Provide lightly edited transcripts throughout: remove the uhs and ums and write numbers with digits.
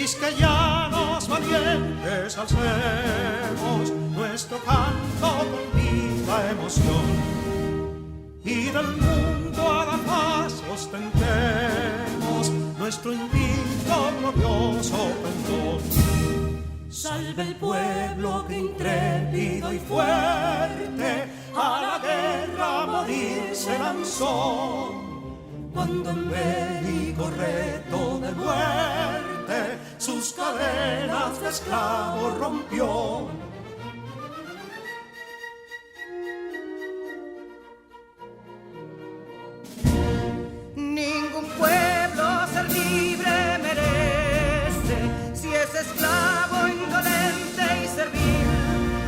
quisqueyanos valientes, alcemos nuestro canto con viva emoción. Y del mundo a la paz ostentemos nuestro invicto glorioso pendón. Salve el pueblo que intrépido y fuerte a la guerra a morir se lanzó, cuando en bélico reto de muerte sus cadenas de esclavos rompió. Ningún pueblo ser libre merece si es esclavo, indolente y servil.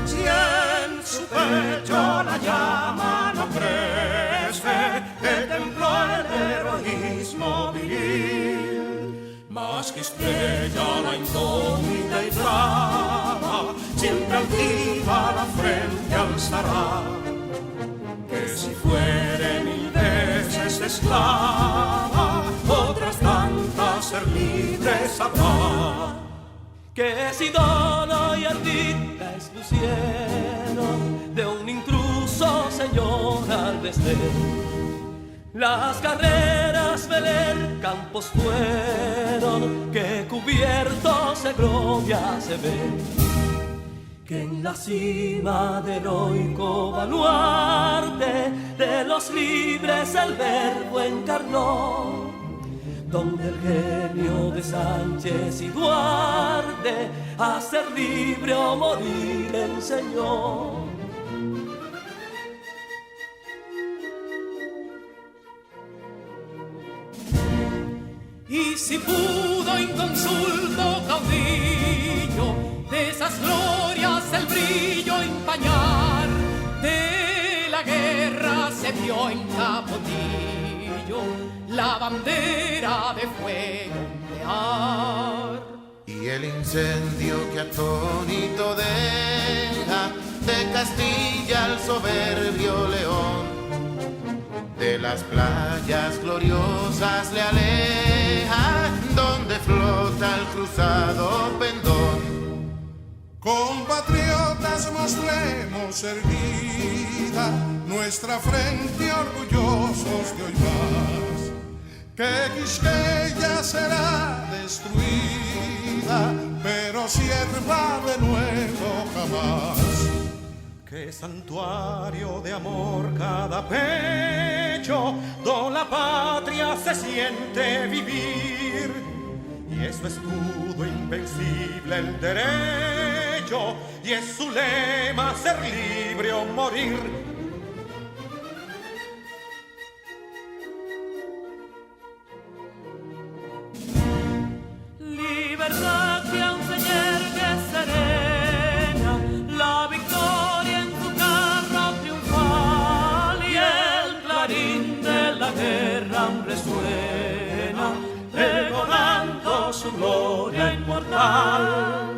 Si en su pecho la llama no crece, que templó el heroísmo viril, más que estrella la indómita y brava, siempre altiva la frente alzará, que si fuere mil veces esclava, otras tantas ser libres habrá. Que si Dono y Ardita expusieron de un intruso señor al desdén, las carreras veler campos fueron que cubiertos de gloria se ven, que en la cima del heroico baluarte de los libres el verbo encarnó, donde el genio de Sánchez y Duarte a ser libre o morir enseñó. Y si pudo inconsulto caudillo de esas glorias el brillo empañar, de la guerra se vio en Capotillo la bandera de fuego ondear. Y el incendio que atónito deja de Castilla al soberbio león, de las playas gloriosas le aleja, donde flota el cruzado pendón. Compatriotas, mostremos erguida nuestra frente orgullosos de hoy más, que Quisqueya será destruida, pero sierva de nuevo jamás. Que santuario de amor cada pecho, donde la patria se siente vivir, y es su escudo invencible el derecho, y es su lema ser libre o morir. Libertad que aún se yergue serena, la victoria en su carro triunfal, y el clarín de la guerra aún resuena, pregonando su gloria inmortal.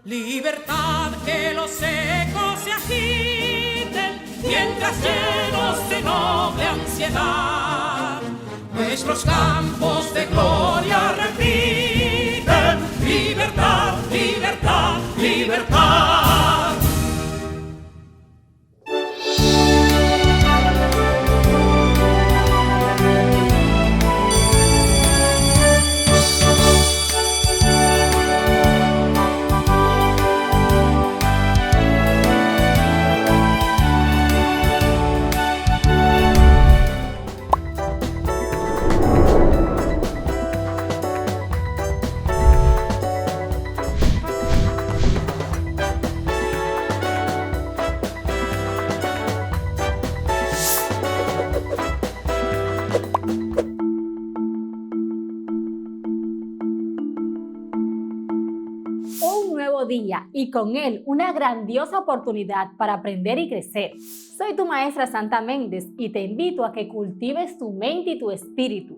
Libertad, que los ecos se agiten mientras llenos de noble ansiedad nuestros campos de gloria repiten: libertad, libertad, libertad. Día y con él una grandiosa oportunidad para aprender y crecer. Soy tu maestra Santa Méndez y te invito a que cultives tu mente y tu espíritu.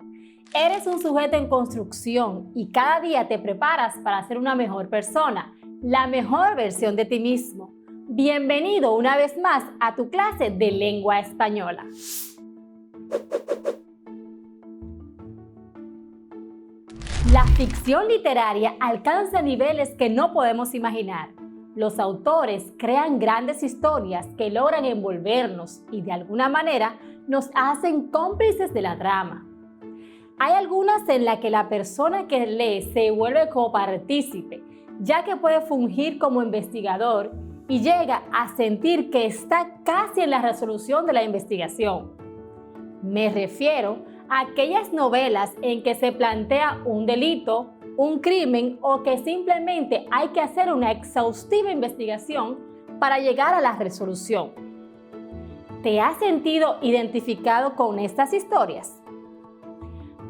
Eres un sujeto en construcción y cada día te preparas para ser una mejor persona, la mejor versión de ti mismo. Bienvenido una vez más a tu clase de lengua española. La ficción literaria alcanza niveles que no podemos imaginar. Los autores crean grandes historias que logran envolvernos y de alguna manera nos hacen cómplices de la trama. Hay algunas en las que la persona que lee se vuelve copartícipe, ya que puede fungir como investigador y llega a sentir que está casi en la resolución de la investigación. Me refiero a aquellas novelas en que se plantea un delito, un crimen o que simplemente hay que hacer una exhaustiva investigación para llegar a la resolución. ¿Te has sentido identificado con estas historias?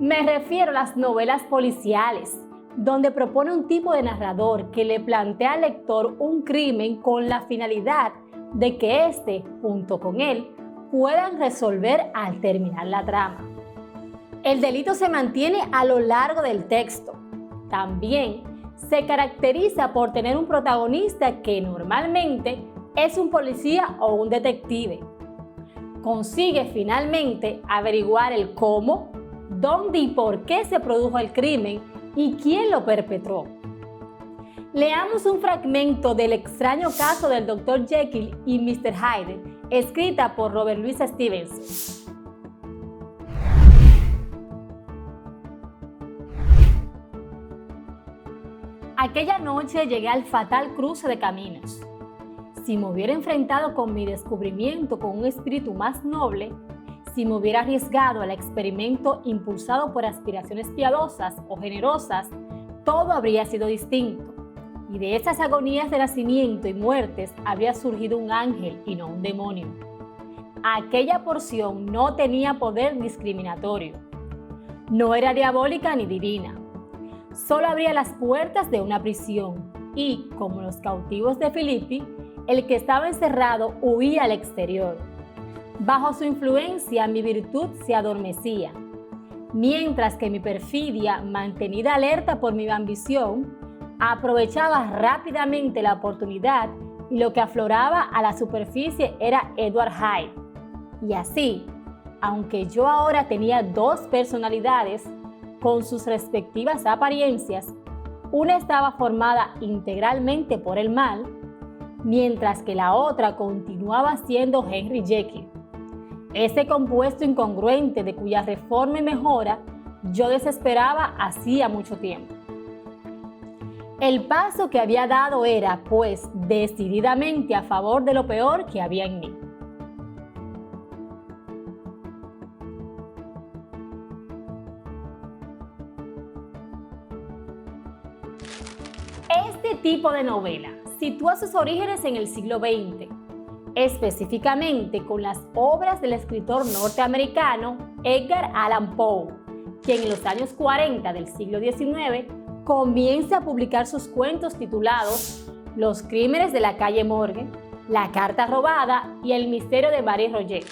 Me refiero a las novelas policiales, donde propone un tipo de narrador que le plantea al lector un crimen con la finalidad de que éste, junto con él, puedan resolver al terminar la trama. El delito se mantiene a lo largo del texto. También se caracteriza por tener un protagonista que normalmente es un policía o un detective. Consigue finalmente averiguar el cómo, dónde y por qué se produjo el crimen y quién lo perpetró. Leamos un fragmento del extraño caso del Dr. Jekyll y Mr. Hyde, escrita por Robert Louis Stevenson. Aquella noche llegué al fatal cruce de caminos. Si me hubiera enfrentado con mi descubrimiento con un espíritu más noble, si me hubiera arriesgado al experimento impulsado por aspiraciones piadosas o generosas, todo habría sido distinto. Y de esas agonías de nacimiento y muertes habría surgido un ángel y no un demonio. Aquella porción no tenía poder discriminatorio. No era diabólica ni divina. Solo abría las puertas de una prisión y, como los cautivos de Filipi, el que estaba encerrado huía al exterior. Bajo su influencia, mi virtud se adormecía, mientras que mi perfidia, mantenida alerta por mi ambición, aprovechaba rápidamente la oportunidad y lo que afloraba a la superficie era Edward Hyde. Y así, aunque yo ahora tenía dos personalidades, con sus respectivas apariencias, una estaba formada integralmente por el mal, mientras que la otra continuaba siendo Henry Jekyll. Ese compuesto incongruente de cuya reforma y mejora yo desesperaba hacía mucho tiempo. El paso que había dado era, pues, decididamente a favor de lo peor que había en mí. Este tipo de novela sitúa sus orígenes en el siglo XX, específicamente con las obras del escritor norteamericano Edgar Allan Poe, quien en los años 40 del siglo XIX comienza a publicar sus cuentos titulados Los crímenes de la calle Morgue, La carta robada y El misterio de Marie Roget.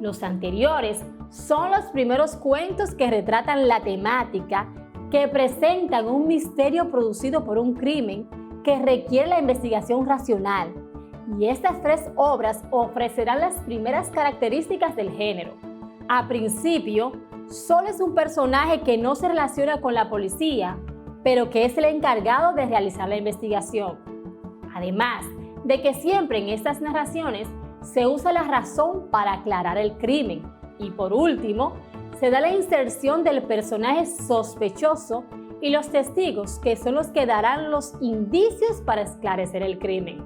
Los anteriores son los primeros cuentos que retratan la temática, que presentan un misterio producido por un crimen que requiere la investigación racional. Y estas tres obras ofrecerán las primeras características del género. A principio, solo es un personaje que no se relaciona con la policía, pero que es el encargado de realizar la investigación. Además de que siempre en estas narraciones se usa la razón para aclarar el crimen. Y por último, se da la inserción del personaje sospechoso y los testigos, que son los que darán los indicios para esclarecer el crimen.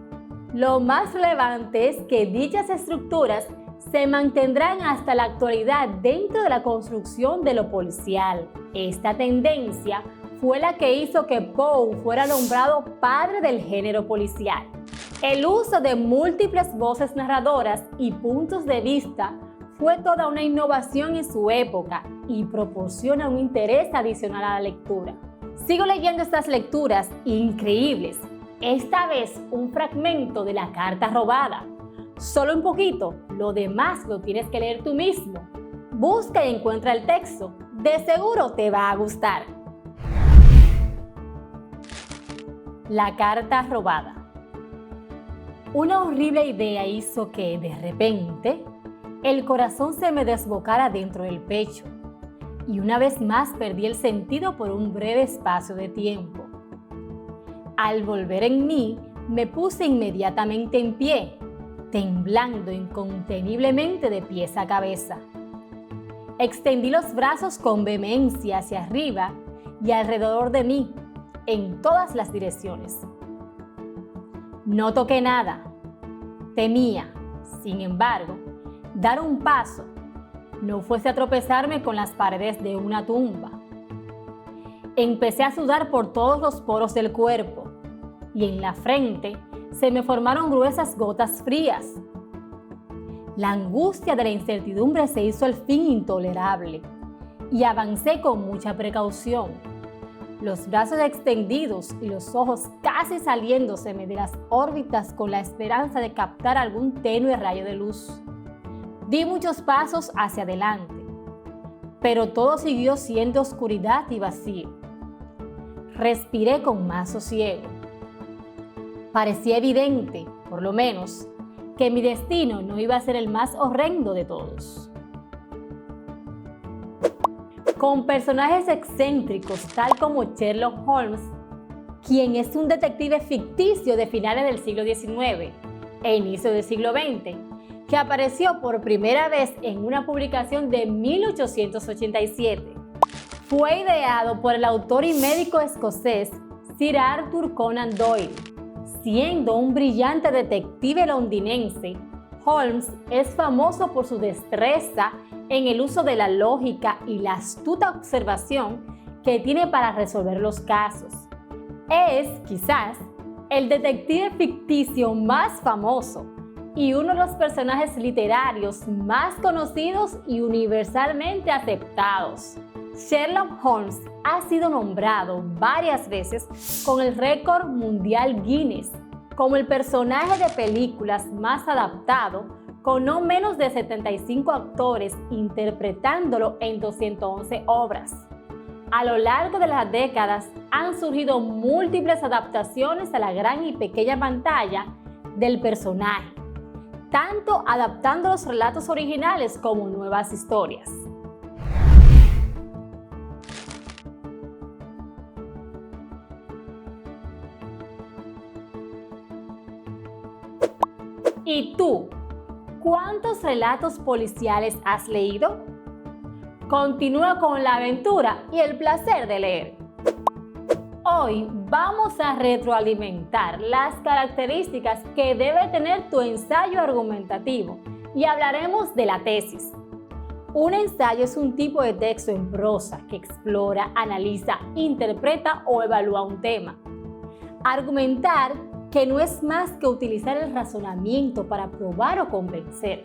Lo más relevante es que dichas estructuras se mantendrán hasta la actualidad dentro de la construcción de lo policial. Esta tendencia fue la que hizo que Poe fuera nombrado padre del género policial. El uso de múltiples voces narradoras y puntos de vista fue toda una innovación en su época y proporciona un interés adicional a la lectura. Sigo leyendo estas lecturas increíbles, esta vez un fragmento de La carta robada. Solo un poquito, lo demás lo tienes que leer tú mismo. Busca y encuentra el texto, de seguro te va a gustar. La carta robada. Una horrible idea hizo que, de repente, el corazón se me desbocara dentro del pecho. y una vez más perdí el sentido por un breve espacio de tiempo. Al volver en mí, me puse inmediatamente en pie, temblando inconteniblemente de pies a cabeza. Extendí los brazos con vehemencia hacia arriba y alrededor de mí, en todas las direcciones. No toqué nada. Temía, sin embargo, dar un paso, no fuese a tropezarme con las paredes de una tumba. Empecé a sudar por todos los poros del cuerpo y en la frente se me formaron gruesas gotas frías. La angustia de la incertidumbre se hizo al fin intolerable y avancé con mucha precaución, los brazos extendidos y los ojos casi saliéndoseme de las órbitas con la esperanza de captar algún tenue rayo de luz. Di muchos pasos hacia adelante, pero todo siguió siendo oscuridad y vacío. Respiré con más sosiego. Parecía evidente, por lo menos, que mi destino no iba a ser el más horrendo de todos. Con personajes excéntricos tal como Sherlock Holmes, quien es un detective ficticio de finales del siglo XIX e inicio del siglo XX, que apareció por primera vez en una publicación de 1887. Fue ideado por el autor y médico escocés Sir Arthur Conan Doyle. Siendo un brillante detective londinense, Holmes es famoso por su destreza en el uso de la lógica y la astuta observación que tiene para resolver los casos. Es, quizás, el detective ficticio más famoso y uno de los personajes literarios más conocidos y universalmente aceptados. Sherlock Holmes ha sido nombrado varias veces con el récord mundial Guinness como el personaje de películas más adaptado, con no menos de 75 actores interpretándolo en 211 obras. A lo largo de las décadas han surgido múltiples adaptaciones a la gran y pequeña pantalla del personaje, tanto adaptando los relatos originales como nuevas historias. ¿Y tú? ¿Cuántos relatos policiales has leído? Continúa con la aventura y el placer de leer. Hoy vamos a retroalimentar las características que debe tener tu ensayo argumentativo y hablaremos de la tesis. Un ensayo es un tipo de texto en prosa que explora, analiza, interpreta o evalúa un tema. Argumentar, que no es más que utilizar el razonamiento para probar o convencer.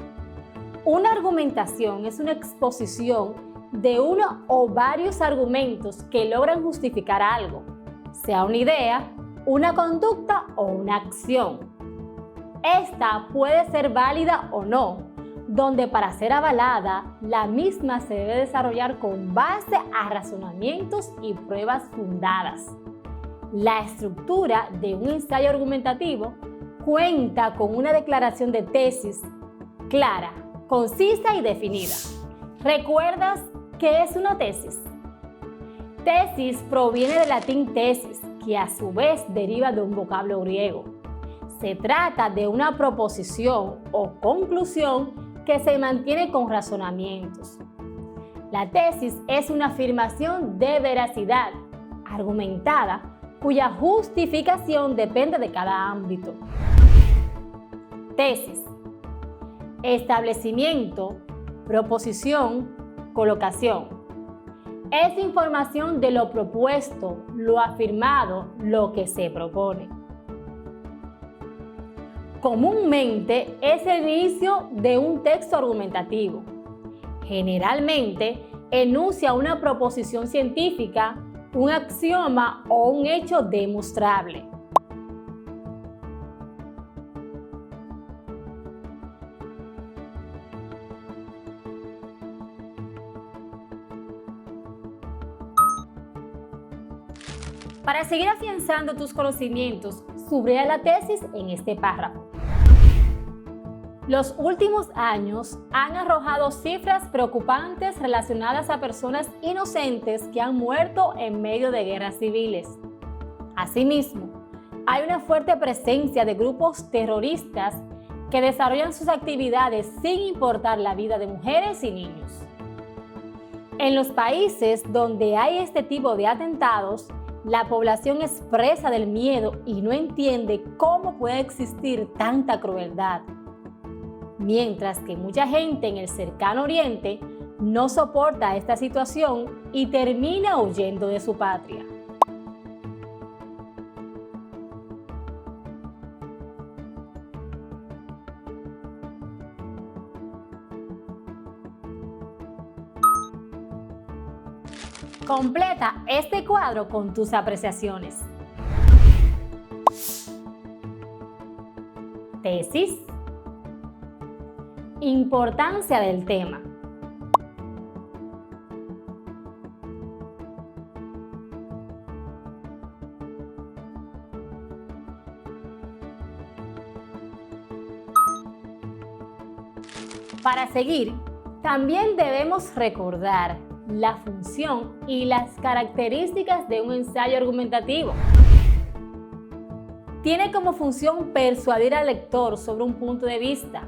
Una argumentación es una exposición de uno o varios argumentos que logran justificar algo, sea una idea, una conducta o una acción. Esta puede ser válida o no, donde para ser avalada, la misma se debe desarrollar con base a razonamientos y pruebas fundadas. La estructura de un ensayo argumentativo cuenta con una declaración de tesis clara, concisa y definida. ¿Recuerdas qué es una tesis? Tesis proviene del latín tesis, que a su vez deriva de un vocablo griego. Se trata de una proposición o conclusión que se mantiene con razonamientos. La tesis es una afirmación de veracidad argumentada cuya justificación depende de cada ámbito. Tesis: establecimiento, proposición, colocación. Es información de lo propuesto, lo afirmado, lo que se propone. Comúnmente es el inicio de un texto argumentativo. Generalmente enuncia una proposición científica, un axioma o un hecho demostrable. Para seguir afianzando tus conocimientos, subraya la tesis en este párrafo. Los últimos años han arrojado cifras preocupantes relacionadas a personas inocentes que han muerto en medio de guerras civiles. Asimismo, hay una fuerte presencia de grupos terroristas que desarrollan sus actividades sin importar la vida de mujeres y niños. En los países donde hay este tipo de atentados, la población es presa del miedo y no entiende cómo puede existir tanta crueldad. Mientras que mucha gente en el cercano oriente no soporta esta situación y termina huyendo de su patria. Completa este cuadro con tus apreciaciones. Tesis. Importancia del tema. Para seguir, también debemos recordar la función y las características de un ensayo argumentativo. Tiene como función persuadir al lector sobre un punto de vista,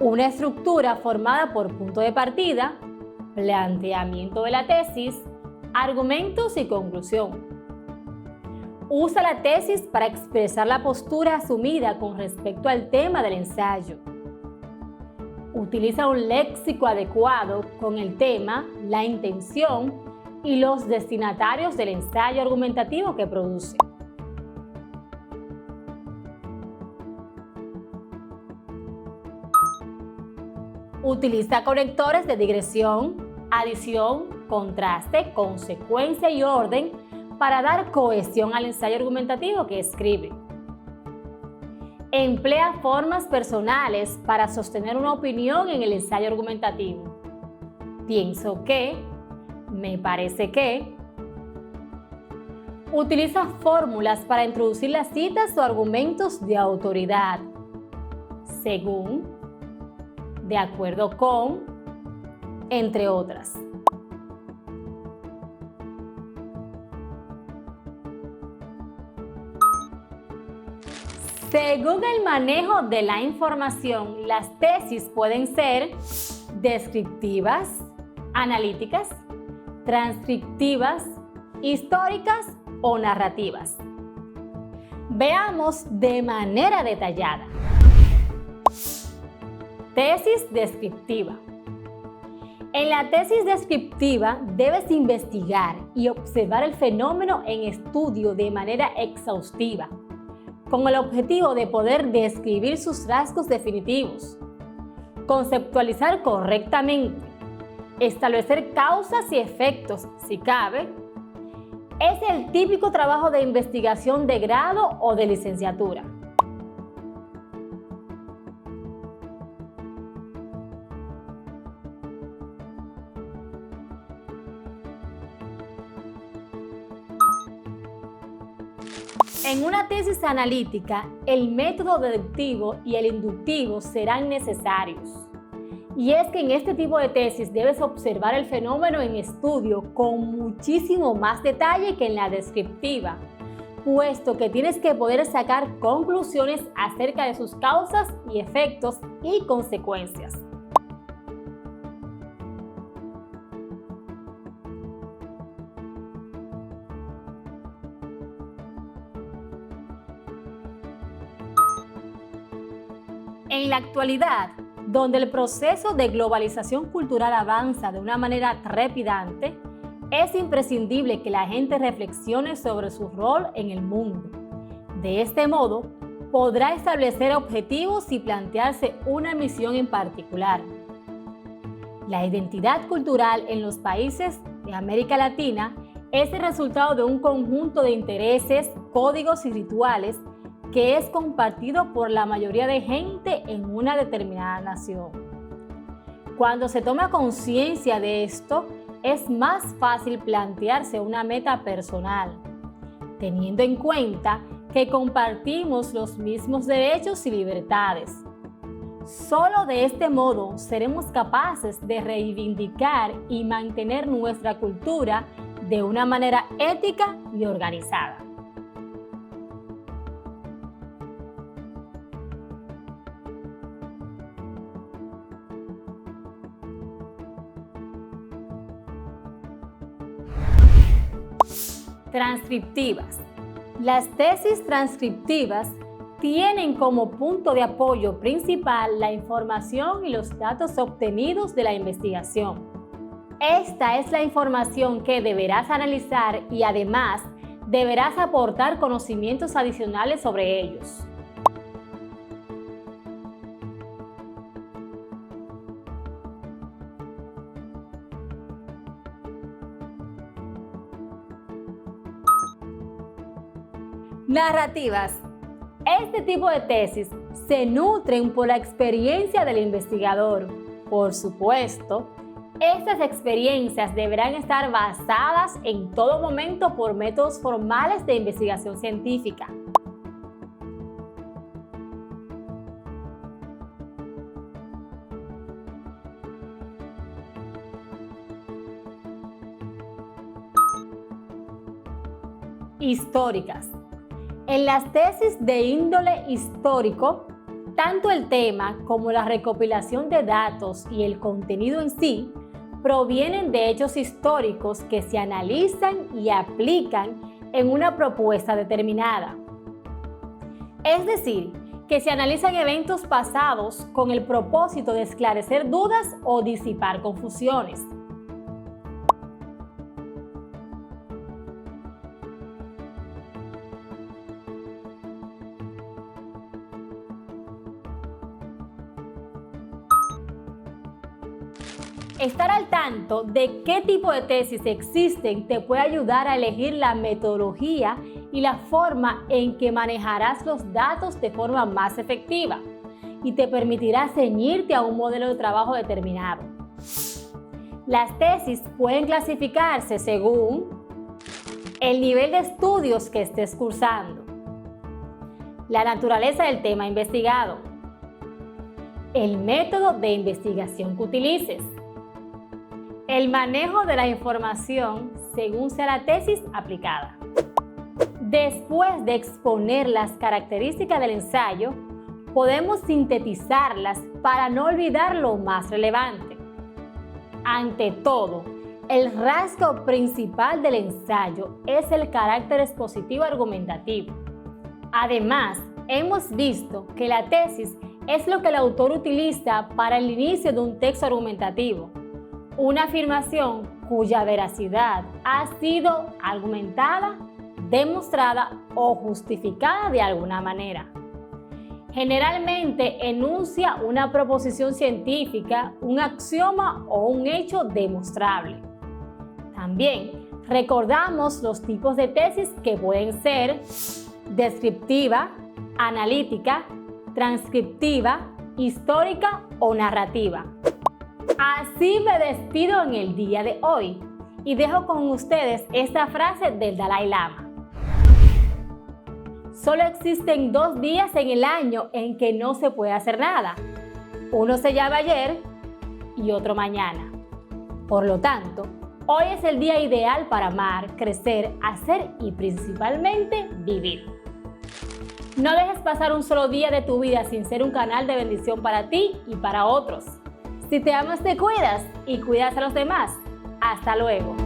una estructura formada por punto de partida, planteamiento de la tesis, argumentos y conclusión. Usa la tesis para expresar la postura asumida con respecto al tema del ensayo. Utiliza un léxico adecuado con el tema, la intención y los destinatarios del ensayo argumentativo que produce. Utiliza conectores de digresión, adición, contraste, consecuencia y orden para dar cohesión al ensayo argumentativo que escribe. Emplea formas personales para sostener una opinión en el ensayo argumentativo. Pienso que, me parece que. Utiliza fórmulas para introducir las citas o argumentos de autoridad. Según, de acuerdo con, entre otras. Según el manejo de la información, las tesis pueden ser descriptivas, analíticas, transcriptivas, históricas o narrativas. Veamos de manera detallada. Tesis descriptiva. En la tesis descriptiva debes investigar y observar el fenómeno en estudio de manera exhaustiva, con el objetivo de poder describir sus rasgos definitivos, conceptualizar correctamente, establecer causas y efectos, si cabe. Es el típico trabajo de investigación de grado o de licenciatura. En una tesis analítica, el método deductivo y el inductivo serán necesarios. Y es que en este tipo de tesis debes observar el fenómeno en estudio con muchísimo más detalle que en la descriptiva, puesto que tienes que poder sacar conclusiones acerca de sus causas y efectos y consecuencias. En la actualidad, donde el proceso de globalización cultural avanza de una manera trepidante, es imprescindible que la gente reflexione sobre su rol en el mundo. De este modo, podrá establecer objetivos y plantearse una misión en particular. La identidad cultural en los países de América Latina es el resultado de un conjunto de intereses, códigos y rituales que es compartido por la mayoría de gente en una determinada nación. Cuando se toma conciencia de esto, es más fácil plantearse una meta personal, teniendo en cuenta que compartimos los mismos derechos y libertades. Solo de este modo seremos capaces de reivindicar y mantener nuestra cultura de una manera ética y organizada. Transcriptivas. Las tesis transcriptivas tienen como punto de apoyo principal la información y los datos obtenidos de la investigación. Esta es la información que deberás analizar y además deberás aportar conocimientos adicionales sobre ellos. Narrativas. Este tipo de tesis se nutren por la experiencia del investigador. Por supuesto, estas experiencias deberán estar basadas en todo momento por métodos formales de investigación científica. Históricas. En las tesis de índole histórico, tanto el tema como la recopilación de datos y el contenido en sí provienen de hechos históricos que se analizan y aplican en una propuesta determinada. Es decir, que se analizan eventos pasados con el propósito de esclarecer dudas o disipar confusiones. Estar al tanto de qué tipo de tesis existen te puede ayudar a elegir la metodología y la forma en que manejarás los datos de forma más efectiva y te permitirá ceñirte a un modelo de trabajo determinado. Las tesis pueden clasificarse según el nivel de estudios que estés cursando, la naturaleza del tema investigado, el método de investigación que utilices, el manejo de la información según sea la tesis aplicada. Después de exponer las características del ensayo, podemos sintetizarlas para no olvidar lo más relevante. Ante todo, el rasgo principal del ensayo es el carácter expositivo argumentativo. Además, hemos visto que la tesis es lo que el autor utiliza para el inicio de un texto argumentativo, una afirmación cuya veracidad ha sido argumentada, demostrada o justificada de alguna manera. Generalmente enuncia una proposición científica, un axioma o un hecho demostrable. También recordamos los tipos de tesis que pueden ser descriptiva, analítica, transcriptiva, histórica o narrativa. Así me despido en el día de hoy y dejo con ustedes esta frase del Dalai Lama. Solo existen 2 días en el año en que no se puede hacer nada. Uno se llama ayer y otro mañana. Por lo tanto, hoy es el día ideal para amar, crecer, hacer y principalmente vivir. No dejes pasar un solo día de tu vida sin ser un canal de bendición para ti y para otros. Si te amas, te cuidas y cuidas a los demás. Hasta luego.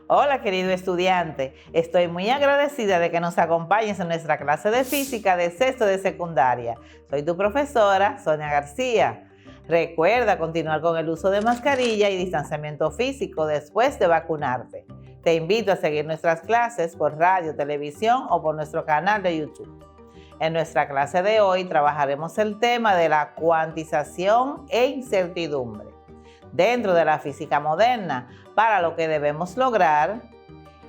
Hola querido estudiante, estoy muy agradecida de que nos acompañes en nuestra clase de física de sexto de secundaria. Soy tu profesora, Sonia García. Recuerda continuar con el uso de mascarilla y distanciamiento físico después de vacunarte. Te invito a seguir nuestras clases por radio, televisión o por nuestro canal de YouTube. En nuestra clase de hoy trabajaremos el tema de la cuantización e incertidumbre dentro de la física moderna, para lo que debemos lograr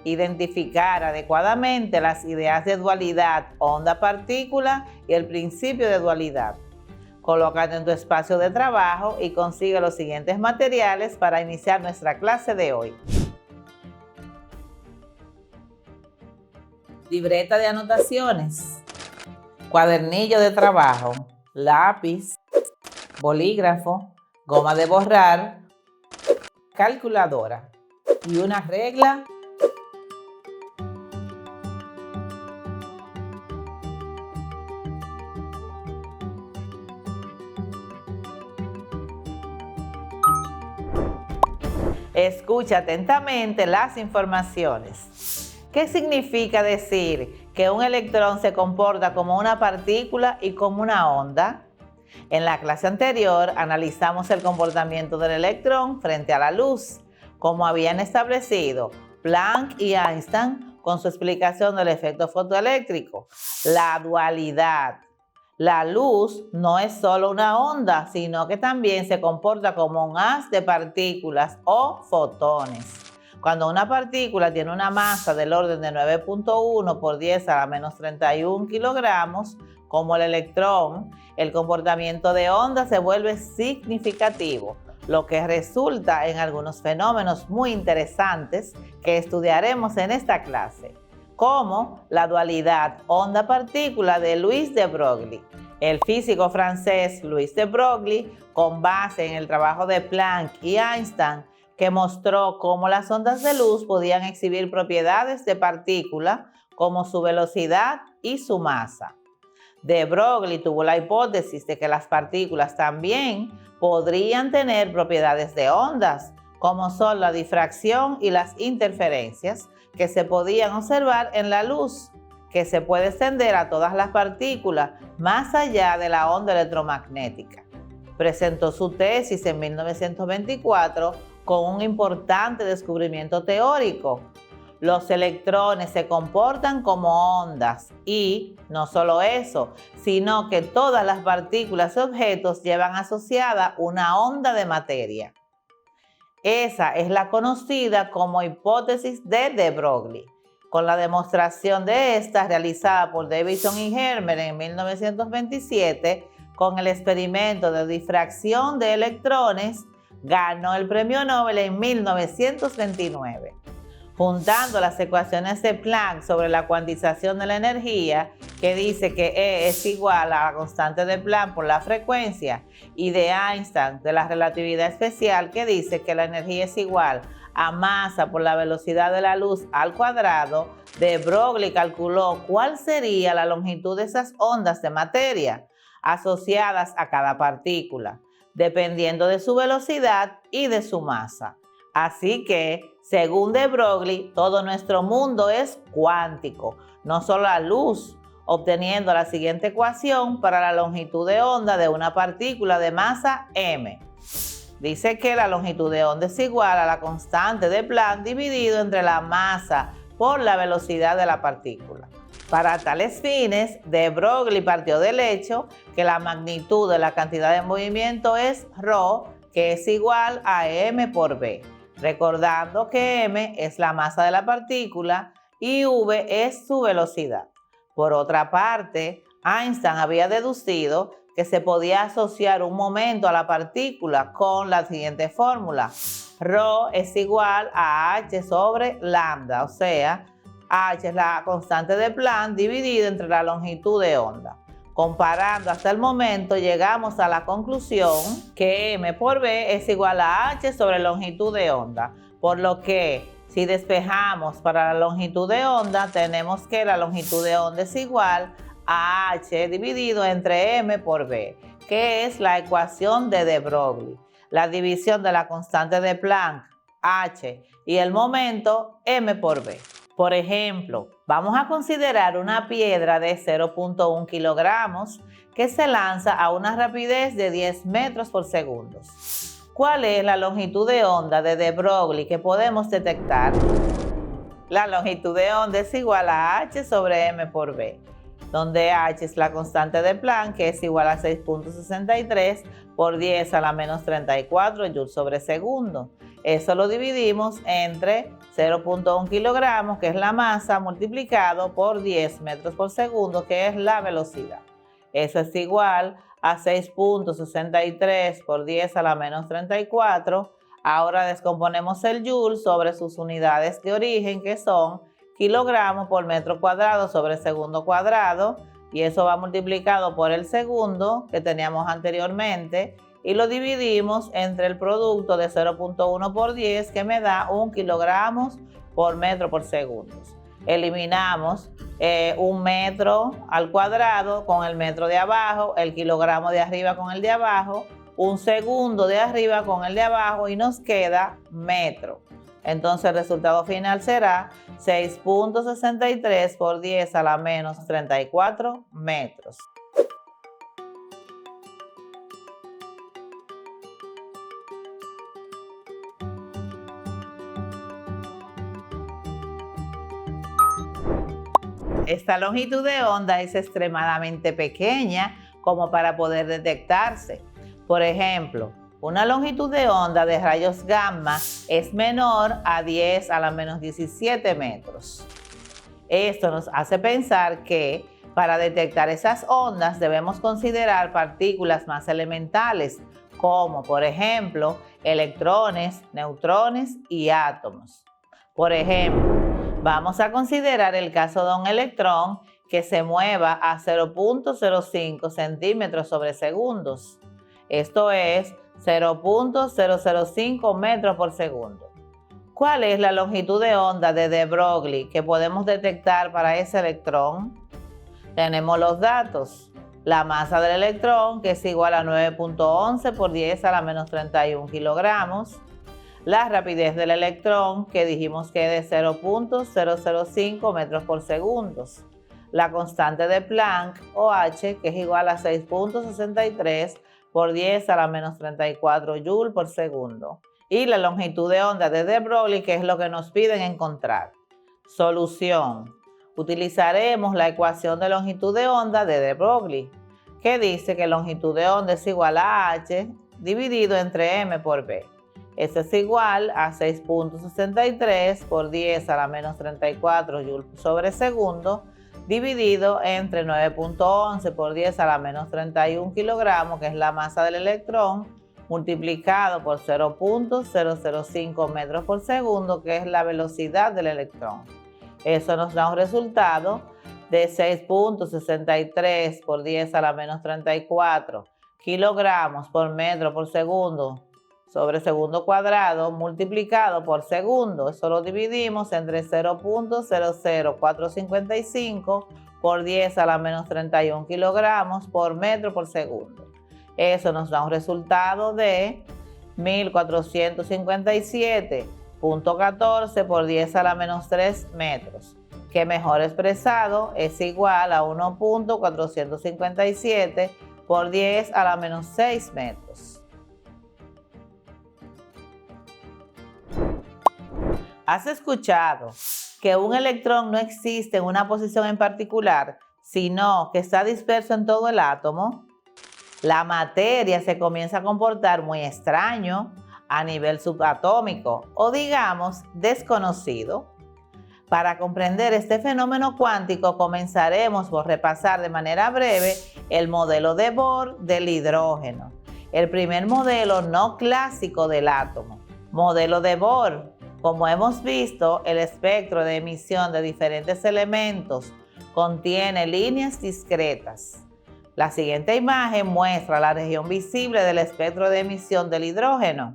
identificar adecuadamente las ideas de dualidad onda-partícula y el principio de dualidad. Colócate en tu espacio de trabajo y consigue los siguientes materiales para iniciar nuestra clase de hoy. Libreta de anotaciones, cuadernillo de trabajo, lápiz, bolígrafo, goma de borrar, calculadora y una regla . Escucha atentamente las informaciones. ¿Qué significa decir que un electrón se comporta como una partícula y como una onda? En la clase anterior analizamos el comportamiento del electrón frente a la luz, como habían establecido Planck y Einstein con su explicación del efecto fotoeléctrico. La dualidad. La luz no es solo una onda, sino que también se comporta como un haz de partículas o fotones. Cuando una partícula tiene una masa del orden de 9.1 por 10 a la menos 31 kilogramos, como el electrón, el comportamiento de onda se vuelve significativo, lo que resulta en algunos fenómenos muy interesantes que estudiaremos en esta clase, como la dualidad onda-partícula de Louis de Broglie. El físico francés Louis de Broglie, con base en el trabajo de Planck y Einstein, que mostró cómo las ondas de luz podían exhibir propiedades de partícula como su velocidad y su masa. De Broglie tuvo la hipótesis de que las partículas también podrían tener propiedades de ondas, como son la difracción y las interferencias, que se podían observar en la luz, que se puede extender a todas las partículas más allá de la onda electromagnética. Presentó su tesis en 1924 con un importante descubrimiento teórico. Los electrones se comportan como ondas y no solo eso, sino que todas las partículas y objetos llevan asociada una onda de materia. Esa es la conocida como hipótesis de de Broglie, con la demostración de esta realizada por Davidson y Hermer en 1927 con el experimento de difracción de electrones. Ganó el premio Nobel en 1929. Juntando las ecuaciones de Planck sobre la cuantización de la energía, que dice que E es igual a la constante de Planck por la frecuencia, y de Einstein de la relatividad especial, que dice que la energía es igual a masa por la velocidad de la luz al cuadrado, de Broglie calculó cuál sería la longitud de esas ondas de materia asociadas a cada partícula, dependiendo de su velocidad y de su masa. Así que, según de Broglie, todo nuestro mundo es cuántico, no solo la luz, obteniendo la siguiente ecuación para la longitud de onda de una partícula de masa m. Dice que la longitud de onda es igual a la constante de Planck dividido entre la masa por la velocidad de la partícula. Para tales fines, de Broglie partió del hecho que la magnitud de la cantidad de movimiento es ρ, que es igual a m por v, recordando que m es la masa de la partícula y v es su velocidad. Por otra parte, Einstein había deducido que se podía asociar un momento a la partícula con la siguiente fórmula: ρ es igual a h sobre lambda, o sea, h es la constante de Planck dividida entre la longitud de onda. Comparando hasta el momento, llegamos a la conclusión que m por v es igual a h sobre longitud de onda, por lo que si despejamos para la longitud de onda, tenemos que la longitud de onda es igual a h dividido entre m por v, que es la ecuación de de Broglie. La división de la constante de Planck, h, y el momento, m por v. Por ejemplo, vamos a considerar una piedra de 0.1 kilogramos que se lanza a una rapidez de 10 metros por segundo. ¿Cuál es la longitud de onda de Broglie que podemos detectar? La longitud de onda es igual a h sobre m por v. donde H es la constante de Planck, que es igual a 6.63 por 10 a la menos 34 joules sobre segundo. Eso lo dividimos entre 0.1 kilogramos, que es la masa, multiplicado por 10 metros por segundo, que es la velocidad. Eso es igual a 6.63 por 10 a la menos 34. Ahora descomponemos el joule sobre sus unidades de origen, que son kilogramos por metro cuadrado sobre segundo cuadrado, y eso va multiplicado por el segundo que teníamos anteriormente, y lo dividimos entre el producto de 0.1 por 10, que me da 1 kilogramos por metro por segundo. Eliminamos un metro al cuadrado con el metro de abajo, el kilogramo de arriba con el de abajo, un segundo de arriba con el de abajo, y nos queda metro. Entonces el resultado final será 6.63 por 10 a la menos 34 metros. Esta longitud de onda es extremadamente pequeña como para poder detectarse. Por ejemplo, una longitud de onda de rayos gamma es menor a 10 a la menos 17 metros. Esto nos hace pensar que para detectar esas ondas debemos considerar partículas más elementales, como por ejemplo electrones, neutrones y átomos. Por ejemplo, vamos a considerar el caso de un electrón que se mueva a 0.05 centímetros sobre segundos. Esto es 0.005 metros por segundo. ¿Cuál es la longitud de onda de de Broglie que podemos detectar para ese electrón? Tenemos los datos. La masa del electrón, que es igual a 9.11 por 10 a la menos 31 kilogramos. La rapidez del electrón, que dijimos que es de 0.005 metros por segundo. La constante de Planck, o H, que es igual a 6.63 por 10 a la menos 34 joules por segundo. Y la longitud de onda de de Broglie, que es lo que nos piden encontrar. Solución. Utilizaremos la ecuación de longitud de onda de de Broglie, que dice que longitud de onda es igual a H dividido entre M por B. Eso es igual a 6.63 por 10 a la menos 34 joules sobre segundo, dividido entre 9.11 por 10 a la menos 31 kilogramos, que es la masa del electrón, multiplicado por 0.005 metros por segundo, que es la velocidad del electrón. Eso nos da un resultado de 6.63 por 10 a la menos 34 kilogramos por metro por segundo sobre segundo cuadrado multiplicado por segundo. Eso lo dividimos entre 0.00455 por 10 a la menos 31 kilogramos por metro por segundo. Eso nos da un resultado de 1457.14 por 10 a la menos 3 metros, que mejor expresado es igual a 1.457 por 10 a la menos 6 metros. ¿Has escuchado que un electrón no existe en una posición en particular, sino que está disperso en todo el átomo? La materia se comienza a comportar muy extraño a nivel subatómico, o digamos desconocido. Para comprender este fenómeno cuántico comenzaremos por repasar de manera breve el modelo de Bohr del hidrógeno, el primer modelo no clásico del átomo. Modelo de Bohr. Como hemos visto, el espectro de emisión de diferentes elementos contiene líneas discretas. La siguiente imagen muestra la región visible del espectro de emisión del hidrógeno.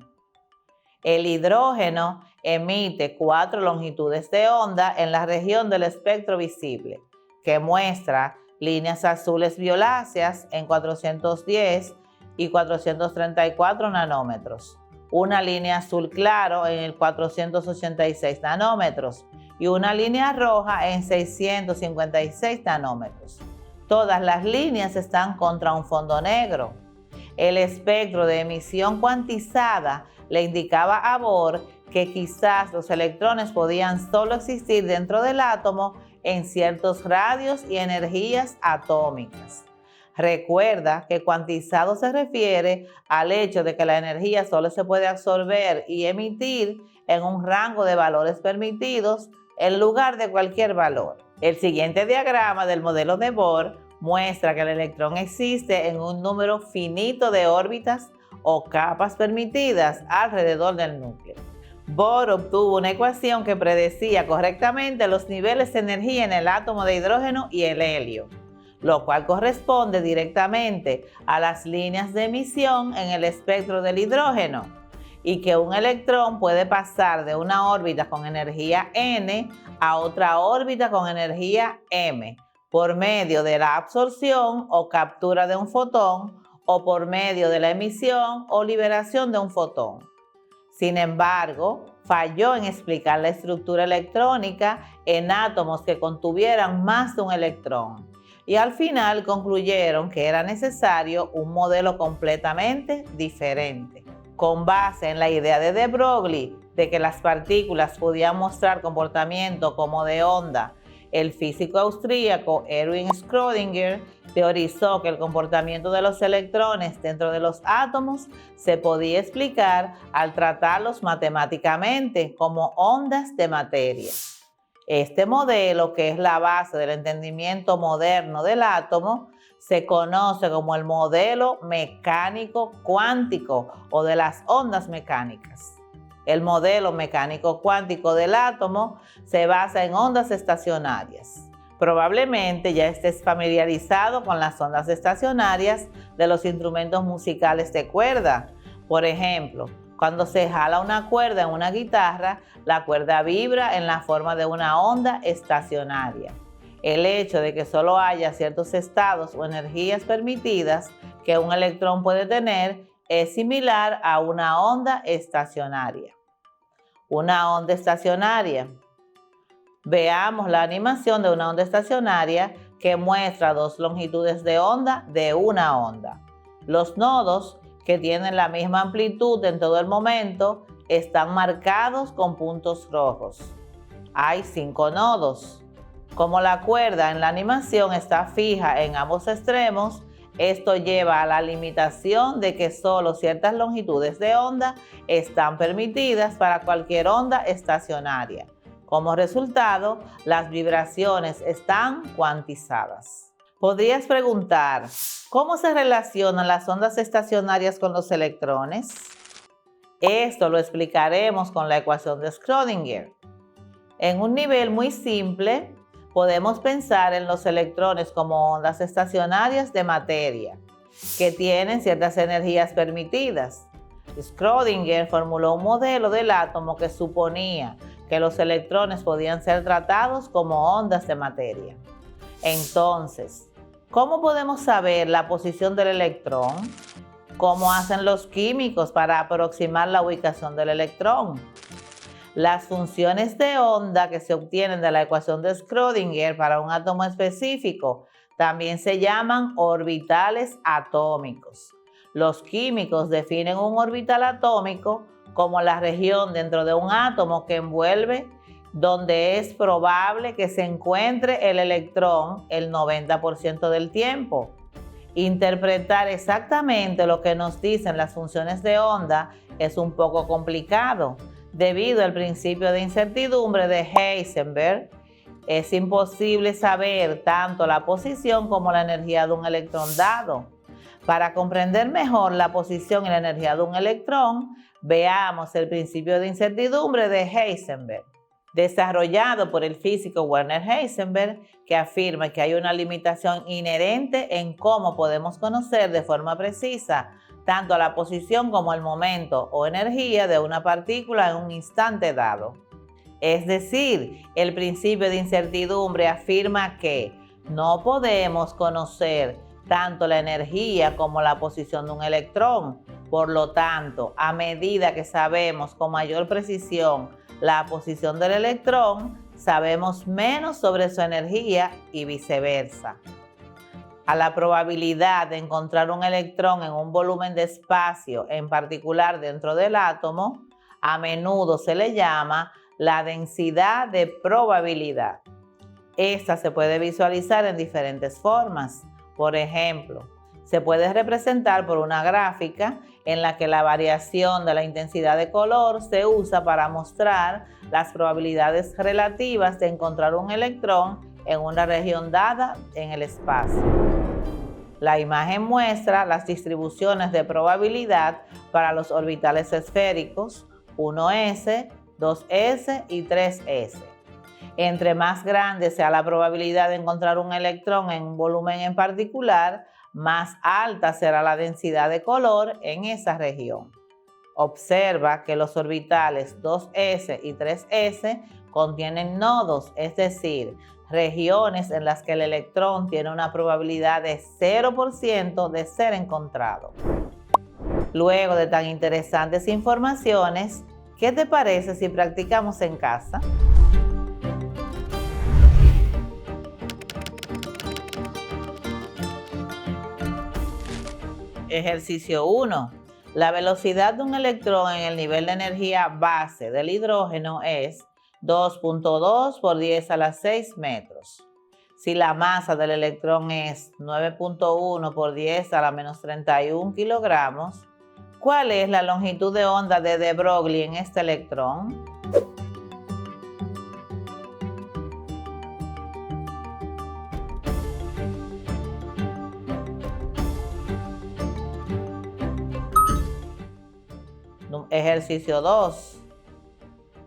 El hidrógeno emite 4 longitudes de onda en la región del espectro visible, que muestra líneas azules violáceas en 410 y 434 nanómetros, una línea azul claro en el 486 nanómetros y una línea roja en 656 nanómetros. Todas las líneas están contra un fondo negro. El espectro de emisión cuantizada le indicaba a Bohr que quizás los electrones podían solo existir dentro del átomo en ciertos radios y energías atómicas. Recuerda que cuantizado se refiere al hecho de que la energía solo se puede absorber y emitir en un rango de valores permitidos en lugar de cualquier valor. El siguiente diagrama del modelo de Bohr muestra que el electrón existe en un número finito de órbitas o capas permitidas alrededor del núcleo. Bohr obtuvo una ecuación que predecía correctamente los niveles de energía en el átomo de hidrógeno y el helio, lo cual corresponde directamente a las líneas de emisión en el espectro del hidrógeno, y que un electrón puede pasar de una órbita con energía N a otra órbita con energía M por medio de la absorción o captura de un fotón o por medio de la emisión o liberación de un fotón. Sin embargo, falló en explicar la estructura electrónica en átomos que contuvieran más de un electrón, y al final concluyeron que era necesario un modelo completamente diferente. Con base en la idea de de Broglie de que las partículas podían mostrar comportamiento como de onda, el físico austríaco Erwin Schrödinger teorizó que el comportamiento de los electrones dentro de los átomos se podía explicar al tratarlos matemáticamente como ondas de materia. Este modelo, que es la base del entendimiento moderno del átomo, se conoce como el modelo mecánico cuántico o de las ondas mecánicas. El modelo mecánico cuántico del átomo se basa en ondas estacionarias. Probablemente ya estés familiarizado con las ondas estacionarias de los instrumentos musicales de cuerda. Por ejemplo, cuando se jala una cuerda en una guitarra, la cuerda vibra en la forma de una onda estacionaria. El hecho de que solo haya ciertos estados o energías permitidas que un electrón puede tener es similar a una onda estacionaria. Una onda estacionaria. Veamos la animación de una onda estacionaria que muestra dos longitudes de onda de una onda. Los nodos, que tienen la misma amplitud en todo el momento, están marcados con puntos rojos. Hay 5 nodos. Como la cuerda en la animación está fija en ambos extremos, esto lleva a la limitación de que solo ciertas longitudes de onda están permitidas para cualquier onda estacionaria. Como resultado, las vibraciones están cuantizadas. Podrías preguntar, ¿cómo se relacionan las ondas estacionarias con los electrones? Esto lo explicaremos con la ecuación de Schrödinger. En un nivel muy simple, podemos pensar en los electrones como ondas estacionarias de materia, que tienen ciertas energías permitidas. Schrödinger formuló un modelo del átomo que suponía que los electrones podían ser tratados como ondas de materia. Entonces, ¿cómo podemos saber la posición del electrón? ¿Cómo hacen los químicos para aproximar la ubicación del electrón? Las funciones de onda que se obtienen de la ecuación de Schrödinger para un átomo específico también se llaman orbitales atómicos. Los químicos definen un orbital atómico como la región dentro de un átomo que envuelve donde es probable que se encuentre el electrón el 90% del tiempo. Interpretar exactamente lo que nos dicen las funciones de onda es un poco complicado. Debido al principio de incertidumbre de Heisenberg, es imposible saber tanto la posición como la energía de un electrón dado. Para comprender mejor la posición y la energía de un electrón, veamos el principio de incertidumbre de Heisenberg, desarrollado por el físico Werner Heisenberg, que afirma que hay una limitación inherente en cómo podemos conocer de forma precisa tanto la posición como el momento o energía de una partícula en un instante dado. Es decir, el principio de incertidumbre afirma que no podemos conocer tanto la energía como la posición de un electrón. Por lo tanto, a medida que sabemos con mayor precisión la posición del electrón, sabemos menos sobre su energía y viceversa. A la probabilidad de encontrar un electrón en un volumen de espacio, en particular dentro del átomo, a menudo se le llama la densidad de probabilidad. Esta se puede visualizar en diferentes formas. Por ejemplo, se puede representar por una gráfica en la que la variación de la intensidad de color se usa para mostrar las probabilidades relativas de encontrar un electrón en una región dada en el espacio. La imagen muestra las distribuciones de probabilidad para los orbitales esféricos 1s, 2s y 3s. Entre más grande sea la probabilidad de encontrar un electrón en un volumen en particular, más alta será la densidad de color en esa región. Observa que los orbitales 2s y 3s contienen nodos, es decir, regiones en las que el electrón tiene una probabilidad de 0% de ser encontrado. Luego de tan interesantes informaciones, ¿qué te parece si practicamos en casa? Ejercicio 1. La velocidad de un electrón en el nivel de energía base del hidrógeno es 2.2 por 10 a la 6 metros. Si la masa del electrón es 9.1 por 10 a la menos 31 kilogramos, ¿cuál es la longitud de onda de de Broglie en este electrón? Ejercicio 2.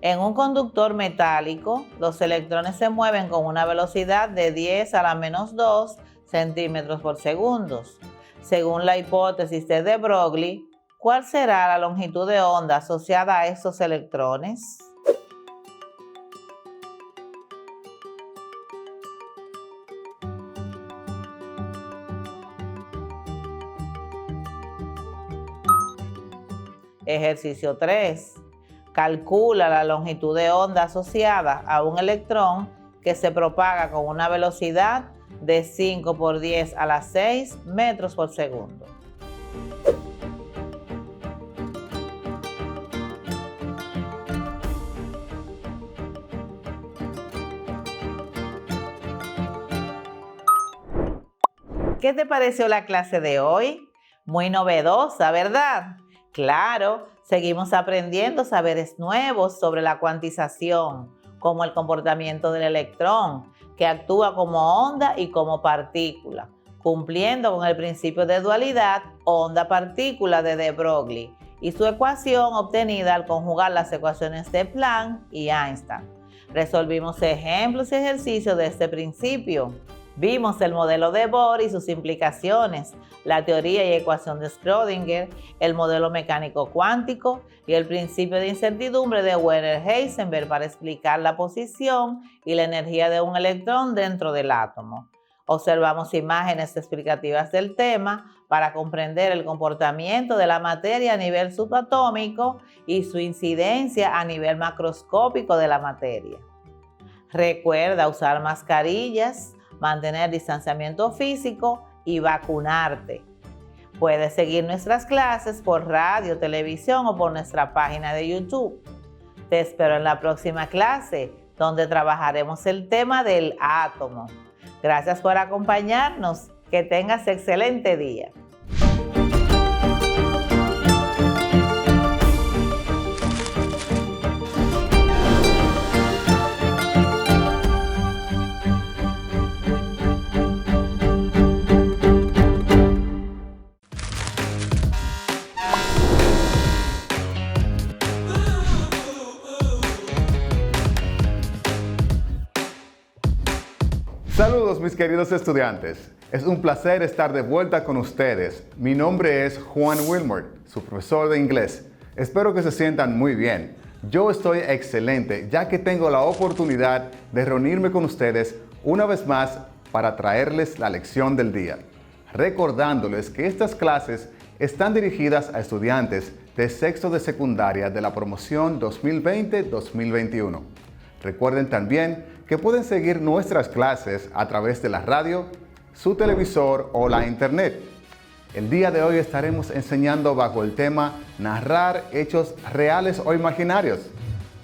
En un conductor metálico, los electrones se mueven con una velocidad de 10 a la menos 2 centímetros por segundo. Según la hipótesis de de Broglie, ¿cuál será la longitud de onda asociada a estos electrones? Ejercicio 3. Calcula la longitud de onda asociada a un electrón que se propaga con una velocidad de 5 por 10 a la 6 metros por segundo. ¿Qué te pareció la clase de hoy? Muy novedosa, ¿verdad? Claro, seguimos aprendiendo saberes nuevos sobre la cuantización, como el comportamiento del electrón, que actúa como onda y como partícula, cumpliendo con el principio de dualidad onda-partícula de de Broglie y su ecuación obtenida al conjugar las ecuaciones de Planck y Einstein. Resolvimos ejemplos y ejercicios de este principio. Vimos el modelo de Bohr y sus implicaciones, la teoría y ecuación de Schrödinger, el modelo mecánico cuántico y el principio de incertidumbre de Werner-Heisenberg para explicar la posición y la energía de un electrón dentro del átomo. Observamos imágenes explicativas del tema para comprender el comportamiento de la materia a nivel subatómico y su incidencia a nivel macroscópico de la materia. Recuerda usar mascarillas, mantener distanciamiento físico y vacunarte. Puedes seguir nuestras clases por radio, televisión o por nuestra página de YouTube. Te espero en la próxima clase, donde trabajaremos el tema del átomo. Gracias por acompañarnos. Que tengas excelente día. Saludos mis queridos estudiantes, es un placer estar de vuelta con ustedes. Mi nombre es Juan Wilmer, su profesor de inglés. Espero que se sientan muy bien. Yo estoy excelente ya que tengo la oportunidad de reunirme con ustedes una vez más para traerles la lección del día. Recordándoles que estas clases están dirigidas a estudiantes de sexto de secundaria de la promoción 2020-2021. Recuerden también que pueden seguir nuestras clases a través de la radio, su televisor o la internet. El día de hoy estaremos enseñando bajo el tema narrar hechos reales o imaginarios.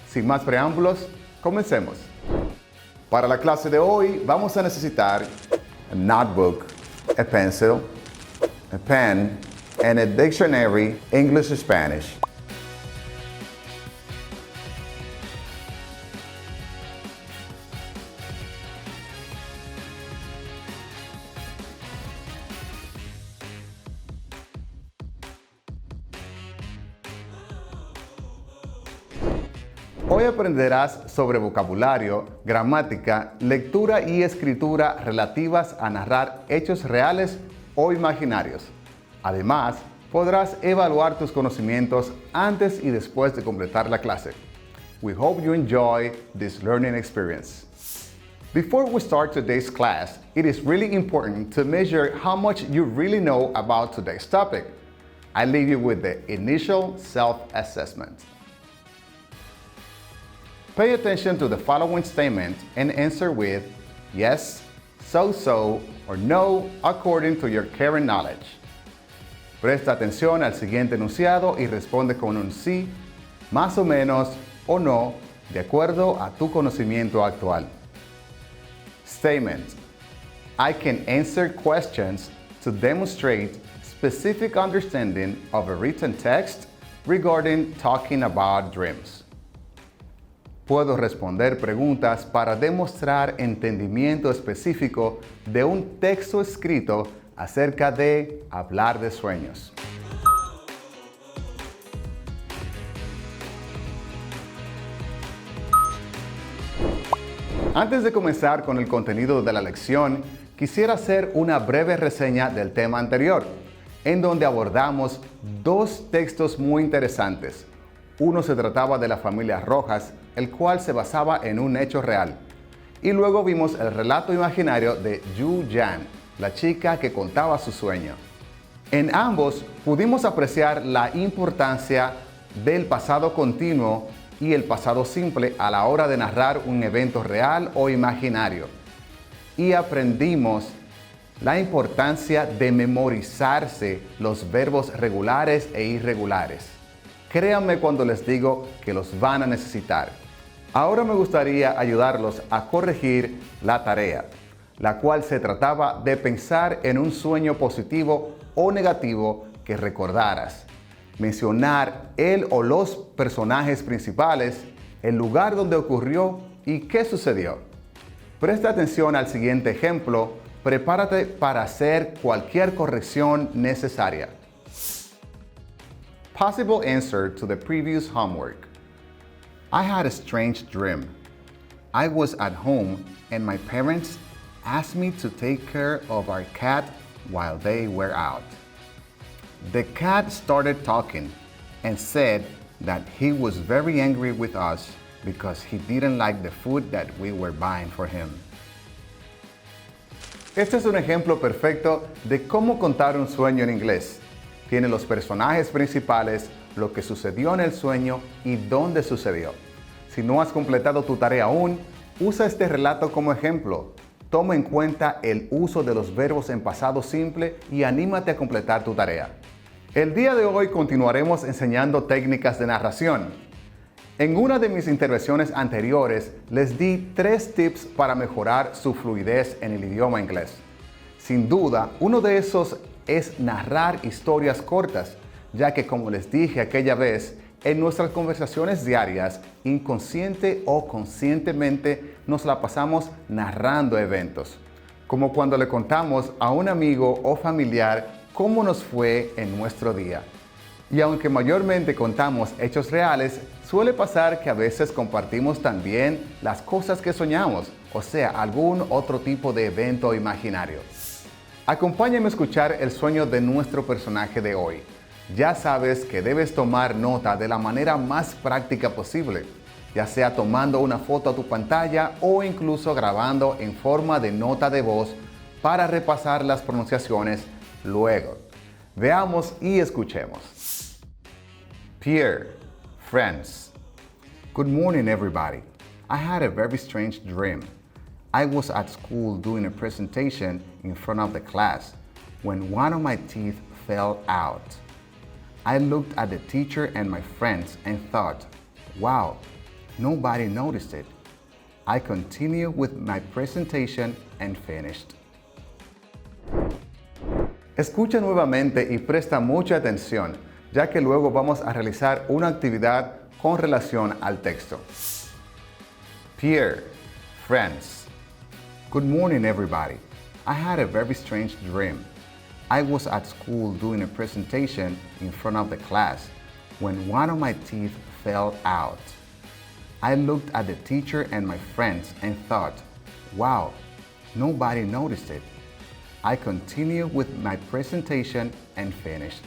Sin más preámbulos, comencemos. Para la clase de hoy vamos a necesitar a notebook, a pencil, a pen, and a dictionary, English-Spanish. Hoy aprenderás sobre vocabulario, gramática, lectura y escritura relativas a narrar hechos reales o imaginarios. Además, podrás evaluar tus conocimientos antes y después de completar la clase. We hope you enjoy this learning experience. Before we start today's class, it is really important to measure how much you really know about today's topic. I leave you with the initial self-assessment. Pay attention to the following statement and answer with yes, so, or no, according to your current knowledge. Presta atención al siguiente enunciado y responde con un sí, más o menos o no, de acuerdo a tu conocimiento actual. Statement: I can answer questions to demonstrate specific understanding of a written text regarding talking about dreams. Puedo responder preguntas para demostrar entendimiento específico de un texto escrito acerca de hablar de sueños. Antes de comenzar con el contenido de la lección, quisiera hacer una breve reseña del tema anterior, en donde abordamos dos textos muy interesantes. Uno se trataba de la familia Rojas, el cual se basaba en un hecho real. Y luego vimos el relato imaginario de Yu Yan, la chica que contaba su sueño. En ambos pudimos apreciar la importancia del pasado continuo y el pasado simple a la hora de narrar un evento real o imaginario. Y aprendimos la importancia de memorizarse los verbos regulares e irregulares. Créanme cuando les digo que los van a necesitar. Ahora me gustaría ayudarlos a corregir la tarea, la cual se trataba de pensar en un sueño positivo o negativo que recordaras. Mencionar el o los personajes principales, el lugar donde ocurrió y qué sucedió. Presta atención al siguiente ejemplo. Prepárate para hacer cualquier corrección necesaria. Possible answer to the previous homework. I had a strange dream. I was at home and my parents asked me to take care of our cat while they were out. The cat started talking and said that he was very angry with us because he didn't like the food that we were buying for him. Este es un ejemplo perfecto de cómo contar un sueño en inglés. Tiene los personajes principales, lo que sucedió en el sueño y dónde sucedió. Si no has completado tu tarea aún, usa este relato como ejemplo. Toma en cuenta el uso de los verbos en pasado simple y anímate a completar tu tarea. El día de hoy continuaremos enseñando técnicas de narración. En una de mis intervenciones anteriores les di 3 tips para mejorar su fluidez en el idioma inglés. Sin duda, uno de esos es narrar historias cortas, ya que como les dije aquella vez, en nuestras conversaciones diarias, inconsciente o conscientemente, nos la pasamos narrando eventos, como cuando le contamos a un amigo o familiar cómo nos fue en nuestro día. Y aunque mayormente contamos hechos reales, suele pasar que a veces compartimos también las cosas que soñamos, o sea, algún otro tipo de evento imaginario. Acompáñame a escuchar el sueño de nuestro personaje de hoy. Ya sabes que debes tomar nota de la manera más práctica posible, ya sea tomando una foto a tu pantalla o incluso grabando en forma de nota de voz para repasar las pronunciaciones luego. Veamos y escuchemos. Pierre, friends. Good morning, everybody. I had a very strange dream. I was at school doing a presentation in front of the class when one of my teeth fell out. I looked at the teacher and my friends and thought, wow, nobody noticed it. I continue with my presentation and finished. Escucha nuevamente y presta mucha atención, ya que luego vamos a realizar una actividad con relación al texto. Pierre, friends. Good morning, everybody. I had a very strange dream. I was at school doing a presentation in front of the class when one of my teeth fell out. I looked at the teacher and my friends and thought, wow, nobody noticed it. I continued with my presentation and finished.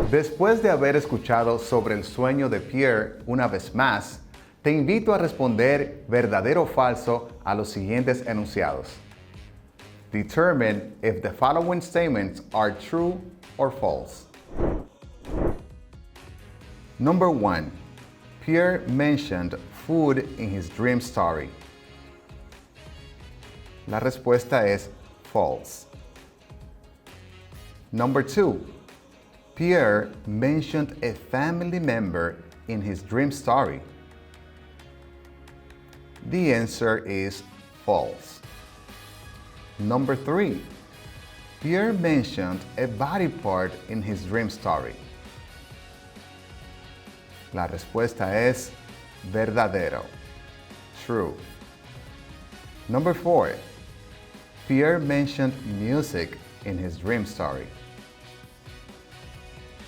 Después de haber escuchado sobre el sueño de Pierre una vez más, te invito a responder verdadero o falso a los siguientes enunciados. Determine if the following statements are true or false. Number 1. Pierre mentioned food in his dream story. La respuesta es false. Number 2. Pierre mentioned a family member in his dream story. The answer is false. Number 3. Pierre mentioned a body part in his dream story. La respuesta es verdadero. True. Number 4. Pierre mentioned music in his dream story.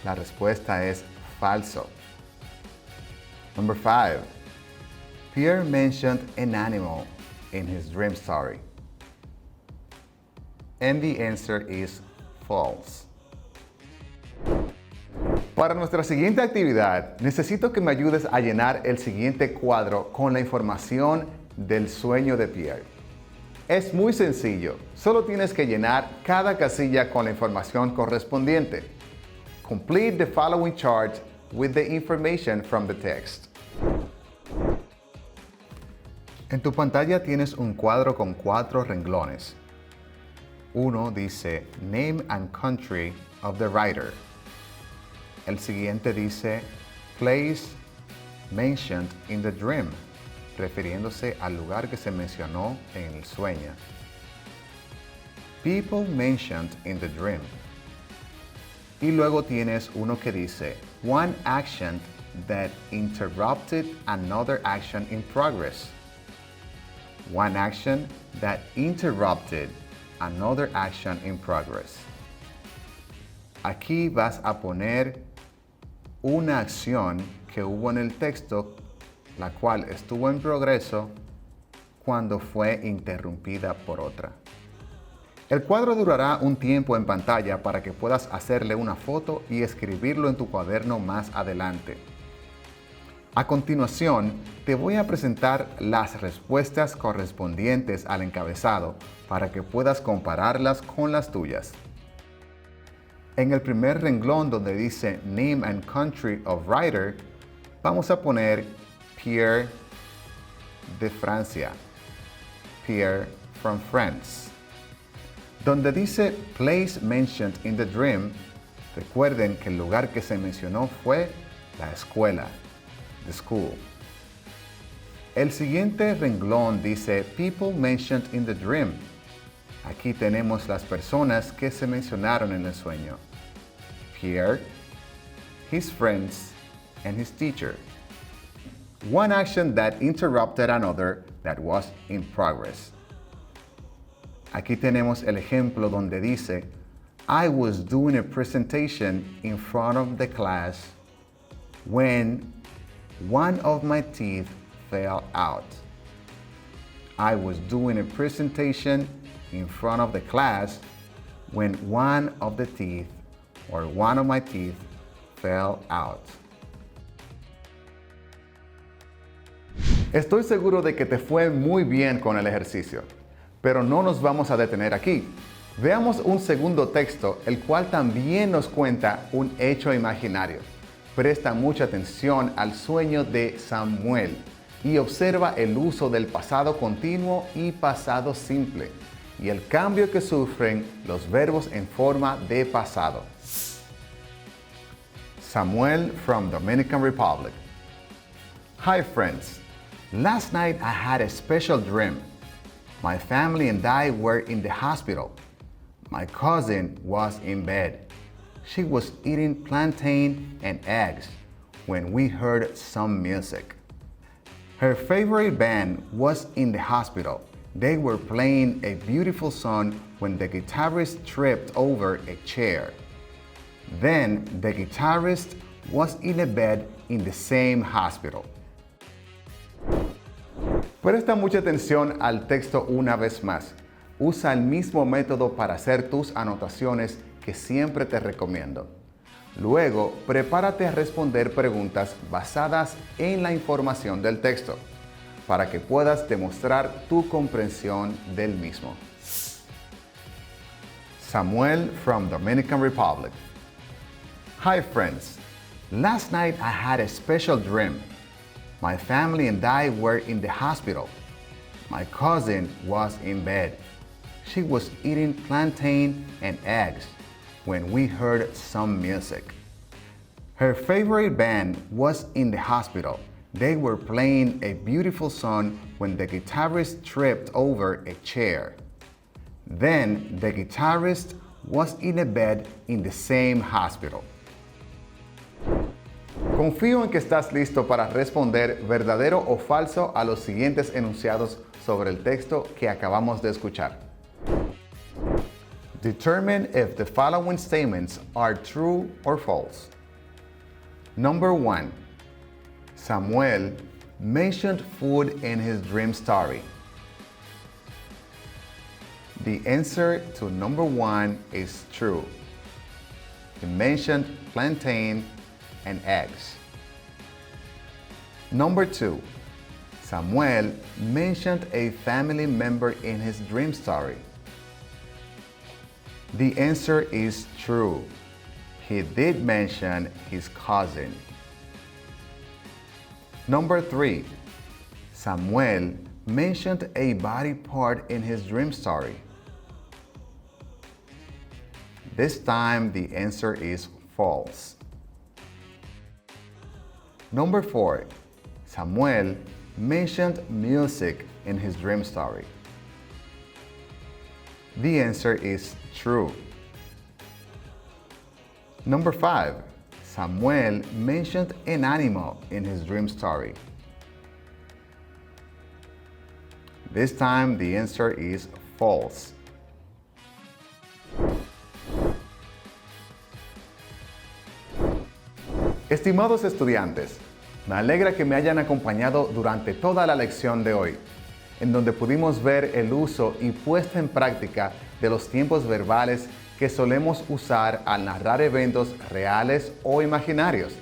La respuesta es falso. Number 5. Pierre mentioned an animal in his dream story. And the answer is false. Para nuestra siguiente actividad, necesito que me ayudes a llenar el siguiente cuadro con la información del sueño de Pierre. Es muy sencillo, solo tienes que llenar cada casilla con la información correspondiente. Complete the following chart with the information from the text. En tu pantalla tienes un cuadro con 4 renglones. Uno dice Name and Country of the Writer. El siguiente dice Place mentioned in the dream, refiriéndose al lugar que se mencionó en el sueño. People mentioned in the dream. Y luego tienes uno que dice One action that interrupted another action in progress. One action that interrupted another action in progress. Aquí vas a poner una acción que hubo en el texto, la cual estuvo en progreso cuando fue interrumpida por otra. El cuadro durará un tiempo en pantalla para que puedas hacerle una foto y escribirlo en tu cuaderno más adelante. A continuación, te voy a presentar las respuestas correspondientes al encabezado para que puedas compararlas con las tuyas. En el primer renglón donde dice Name and Country of Writer, vamos a poner Pierre de Francia, Pierre from France. Donde dice Place mentioned in the dream, recuerden que el lugar que se mencionó fue la escuela, the school. El siguiente renglón dice People mentioned in the dream. Aquí tenemos las personas que se mencionaron en el sueño. Pierre, his friends, and his teacher. One action that interrupted another that was in progress. Aquí tenemos el ejemplo donde dice I was doing a presentation in front of the class when one of my teeth fell out. I was doing a presentation in front of the class when one of my teeth fell out. Estoy seguro de que te fue muy bien con el ejercicio, pero no nos vamos a detener aquí. Veamos un segundo texto, el cual también nos cuenta un hecho imaginario. Presta mucha atención al sueño de Samuel y observa el uso del pasado continuo y pasado simple y el cambio que sufren los verbos en forma de pasado. Samuel from Dominican Republic. Hi friends. Last night I had a special dream. My family and I were in the hospital. My cousin was in bed. She was eating plantain and eggs when we heard some music. Her favorite band was in the hospital. They were playing A Beautiful Song when the guitarist tripped over a chair. Then the guitarist was in a bed in the same hospital. Presta mucha atención al texto una vez más. Usa el mismo método para hacer tus anotaciones que siempre te recomiendo. Luego, prepárate a responder preguntas basadas en la información del texto, para que puedas demostrar tu comprensión del mismo. Samuel from Dominican Republic. Hi friends. Last night I had a special dream. My family and I were in the hospital. My cousin was in bed. She was eating plantain and eggs when we heard some music. Her favorite band was in the hospital. They were playing A Beautiful Song when the guitarist tripped over a chair. Then the guitarist was in a bed in the same hospital. Confío en que estás listo para responder verdadero o falso a los siguientes enunciados sobre el texto que acabamos de escuchar. Determine if the following statements are true or false. Number 1. Samuel mentioned food in his dream story. The answer to number 1 is true. He mentioned plantain and eggs. Number 2. Samuel mentioned a family member in his dream story. The answer is true. He did mention his cousin. Number 3. Samuel mentioned a body part in his dream story. This time the answer is false. Number 4. Samuel mentioned music in his dream story. The answer is true. Number 5. Samuel mentioned an animal in his dream story. This time the answer is false. Estimados estudiantes, me alegra que me hayan acompañado durante toda la lección de hoy, en donde pudimos ver el uso y puesta en práctica de los tiempos verbales que solemos usar al narrar eventos reales o imaginarios.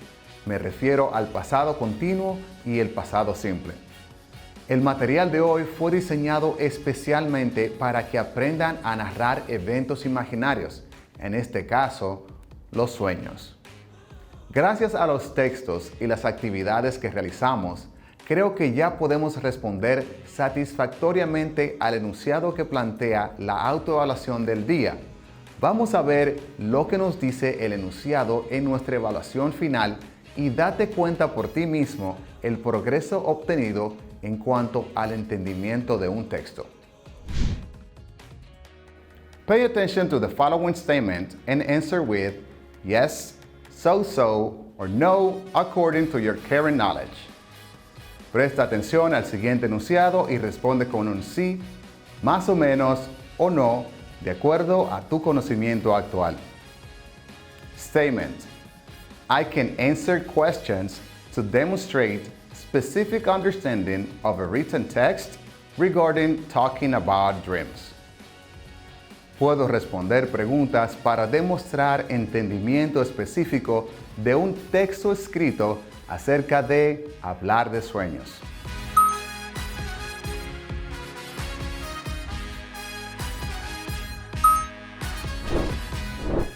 Me refiero al pasado continuo y el pasado simple. El material de hoy fue diseñado especialmente para que aprendan a narrar eventos imaginarios, en este caso, los sueños. Gracias a los textos y las actividades que realizamos, creo que ya podemos responder satisfactoriamente al enunciado que plantea la autoevaluación del día. Vamos a ver lo que nos dice el enunciado en nuestra evaluación final y date cuenta por ti mismo el progreso obtenido en cuanto al entendimiento de un texto. Pay attention to the following statement and answer with yes, so, or no, according to your current knowledge. Presta atención al siguiente enunciado y responde con un sí, más o menos o no, de acuerdo a tu conocimiento actual. Statement: I can answer questions to demonstrate specific understanding of a written text regarding talking about dreams. Puedo responder preguntas para demostrar entendimiento específico de un texto escrito acerca de hablar de sueños.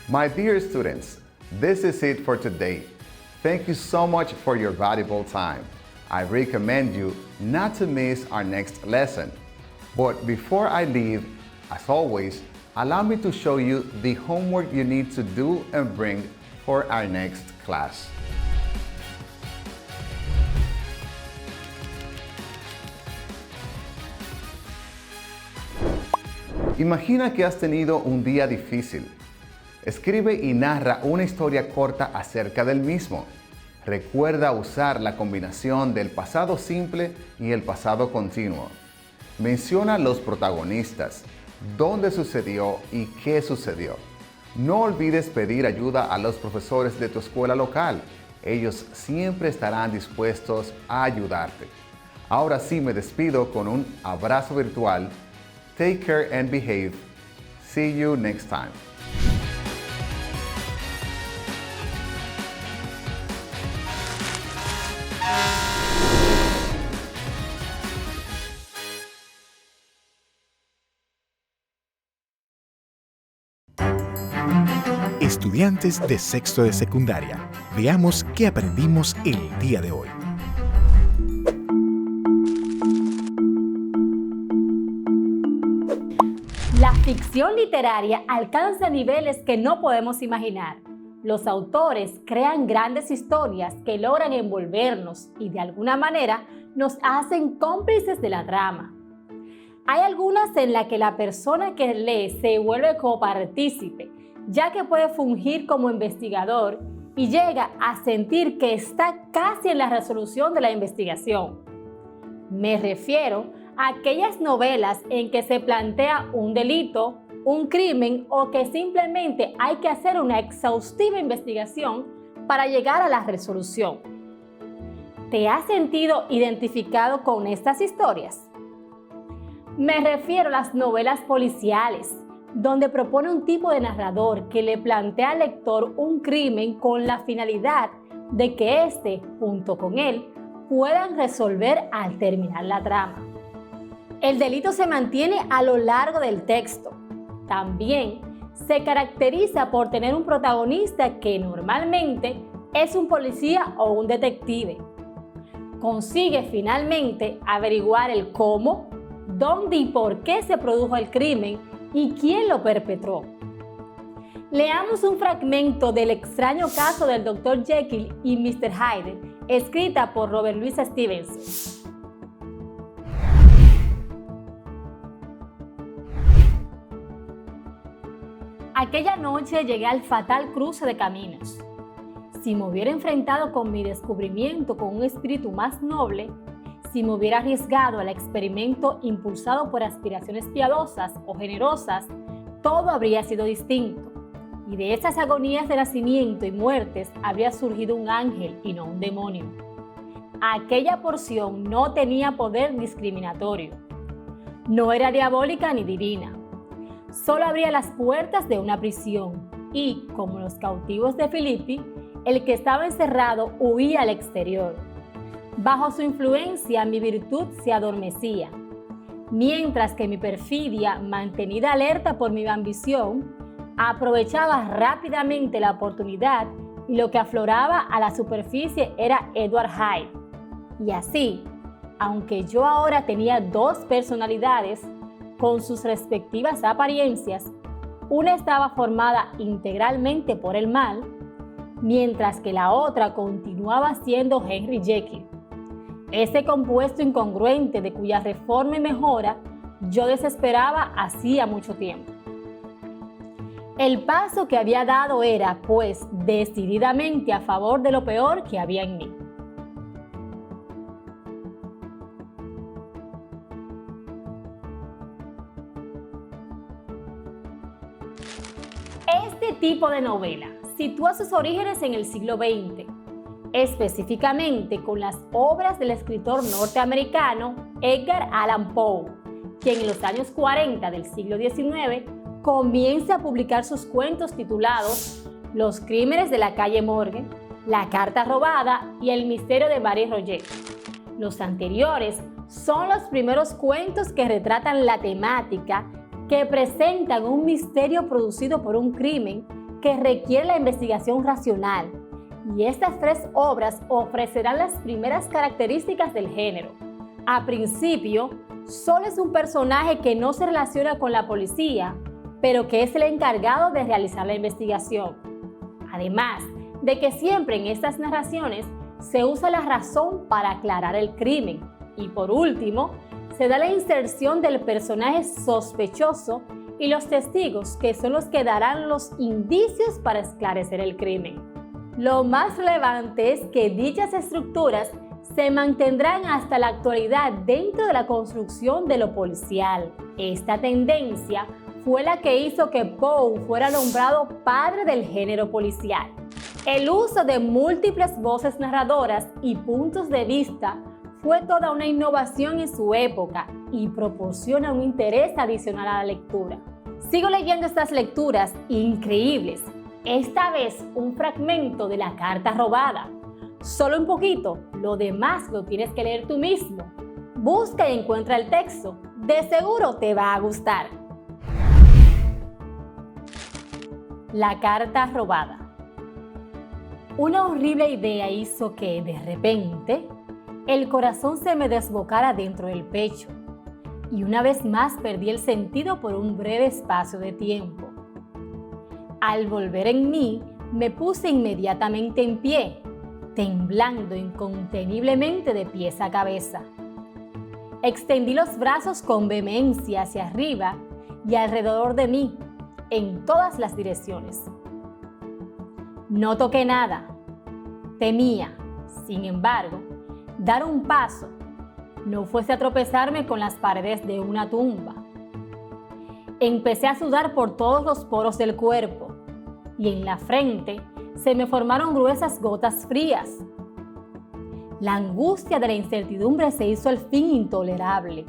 My dear students, this is it for today. Thank you so much for your valuable time. I recommend you not to miss our next lesson. But before I leave, as always, allow me to show you the homework you need to do and bring for our next class. Imagina que has tenido un día difícil. Escribe y narra una historia corta acerca del mismo. Recuerda usar la combinación del pasado simple y el pasado continuo. Menciona los protagonistas, dónde sucedió y qué sucedió. No olvides pedir ayuda a los profesores de tu escuela local. Ellos siempre estarán dispuestos a ayudarte. Ahora sí me despido con un abrazo virtual. Take care and behave. See you next time. Estudiantes de sexto de secundaria, veamos qué aprendimos el día de hoy. La ficción literaria alcanza niveles que no podemos imaginar. Los autores crean grandes historias que logran envolvernos y de alguna manera nos hacen cómplices de la trama. Hay algunas en las que la persona que lee se vuelve copartícipe, ya que puede fungir como investigador y llega a sentir que está casi en la resolución de la investigación. Me refiero a aquellas novelas en que se plantea un delito, un crimen o que simplemente hay que hacer una exhaustiva investigación para llegar a la resolución. ¿Te has sentido identificado con estas historias? Me refiero a las novelas policiales, donde propone un tipo de narrador que le plantea al lector un crimen con la finalidad de que éste, junto con él, puedan resolver al terminar la trama. El delito se mantiene a lo largo del texto. También se caracteriza por tener un protagonista que normalmente es un policía o un detective. Consigue finalmente averiguar el cómo, dónde y por qué se produjo el crimen y quién lo perpetró. Leamos un fragmento del extraño caso del Dr. Jekyll y Mr. Hyde, escrita por Robert Louis Stevenson. Aquella noche llegué al fatal cruce de caminos. Si me hubiera enfrentado con mi descubrimiento con un espíritu más noble, si me hubiera arriesgado al experimento impulsado por aspiraciones piadosas o generosas, todo habría sido distinto. Y de esas agonías de nacimiento y muertes habría surgido un ángel y no un demonio. Aquella porción no tenía poder discriminatorio. No era diabólica ni divina. Solo abría las puertas de una prisión y, como los cautivos de Filipi, el que estaba encerrado huía al exterior. Bajo su influencia, mi virtud se adormecía, mientras que mi perfidia, mantenida alerta por mi ambición, aprovechaba rápidamente la oportunidad y lo que afloraba a la superficie era Edward Hyde. Y así, aunque yo ahora tenía dos personalidades, con sus respectivas apariencias, una estaba formada integralmente por el mal, mientras que la otra continuaba siendo Henry Jekyll. Ese compuesto incongruente de cuya reforma y mejora yo desesperaba hacía mucho tiempo. El paso que había dado era, pues, decididamente a favor de lo peor que había en mí. Este tipo de novela sitúa sus orígenes en el siglo XX, específicamente con las obras del escritor norteamericano Edgar Allan Poe, quien en los años 40 del siglo XIX comienza a publicar sus cuentos titulados Los crímenes de la calle Morgue, La carta robada y El misterio de Marie Roget. Los anteriores son los primeros cuentos que retratan la temática, que presentan un misterio producido por un crimen que requiere la investigación racional. Y estas tres obras ofrecerán las primeras características del género. A principio, solo es un personaje que no se relaciona con la policía, pero que es el encargado de realizar la investigación. Además de que siempre en estas narraciones se usa la razón para aclarar el crimen. Y por último, se da la inserción del personaje sospechoso y los testigos, que son los que darán los indicios para esclarecer el crimen. Lo más relevante es que dichas estructuras se mantendrán hasta la actualidad dentro de la construcción de lo policial. Esta tendencia fue la que hizo que Poe fuera nombrado padre del género policial. El uso de múltiples voces narradoras y puntos de vista fue toda una innovación en su época y proporciona un interés adicional a la lectura. Sigo leyendo estas lecturas increíbles, esta vez un fragmento de La carta robada. Solo un poquito, lo demás lo tienes que leer tú mismo. Busca y encuentra el texto, de seguro te va a gustar. La carta robada. Una horrible idea hizo que, de repente, el corazón se me desbocara dentro del pecho y una vez más perdí el sentido por un breve espacio de tiempo. Al volver en mí, me puse inmediatamente en pie, temblando inconteniblemente de pies a cabeza. Extendí los brazos con vehemencia hacia arriba y alrededor de mí, en todas las direcciones. No toqué nada. Temía, sin embargo, dar un paso, no fuese a tropezarme con las paredes de una tumba. Empecé a sudar por todos los poros del cuerpo y en la frente se me formaron gruesas gotas frías. La angustia de la incertidumbre se hizo al fin intolerable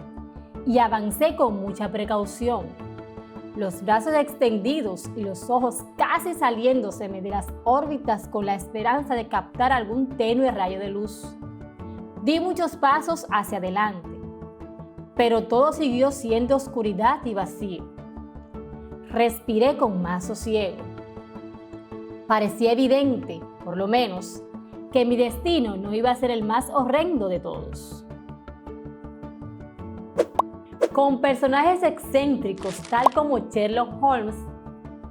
y avancé con mucha precaución, los brazos extendidos y los ojos casi saliéndoseme de las órbitas con la esperanza de captar algún tenue rayo de luz. Di muchos pasos hacia adelante, pero todo siguió siendo oscuridad y vacío. Respiré con más sosiego. Parecía evidente, por lo menos, que mi destino no iba a ser el más horrendo de todos. Con personajes excéntricos tal como Sherlock Holmes,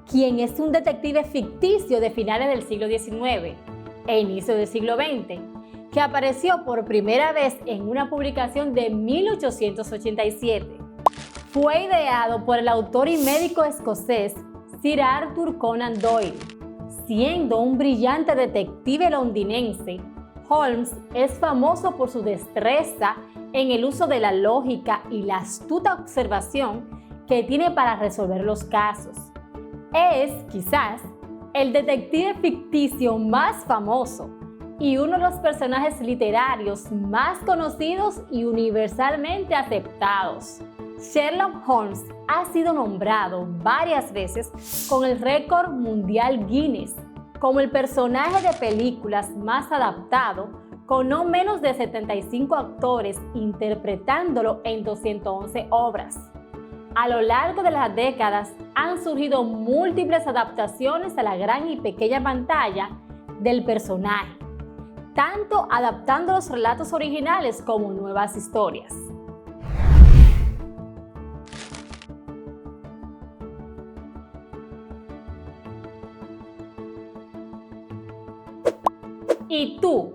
quien es un detective ficticio de finales del siglo XIX e inicio del siglo XX, que apareció por primera vez en una publicación de 1887. Fue ideado por el autor y médico escocés Sir Arthur Conan Doyle. Siendo un brillante detective londinense, Holmes es famoso por su destreza en el uso de la lógica y la astuta observación que tiene para resolver los casos. Es, quizás, el detective ficticio más famoso y uno de los personajes literarios más conocidos y universalmente aceptados. Sherlock Holmes ha sido nombrado varias veces con el récord mundial Guinness como el personaje de películas más adaptado, con no menos de 75 actores interpretándolo en 211 obras. A lo largo de las décadas han surgido múltiples adaptaciones a la gran y pequeña pantalla del personaje, tanto adaptando los relatos originales como nuevas historias. ¿Y tú?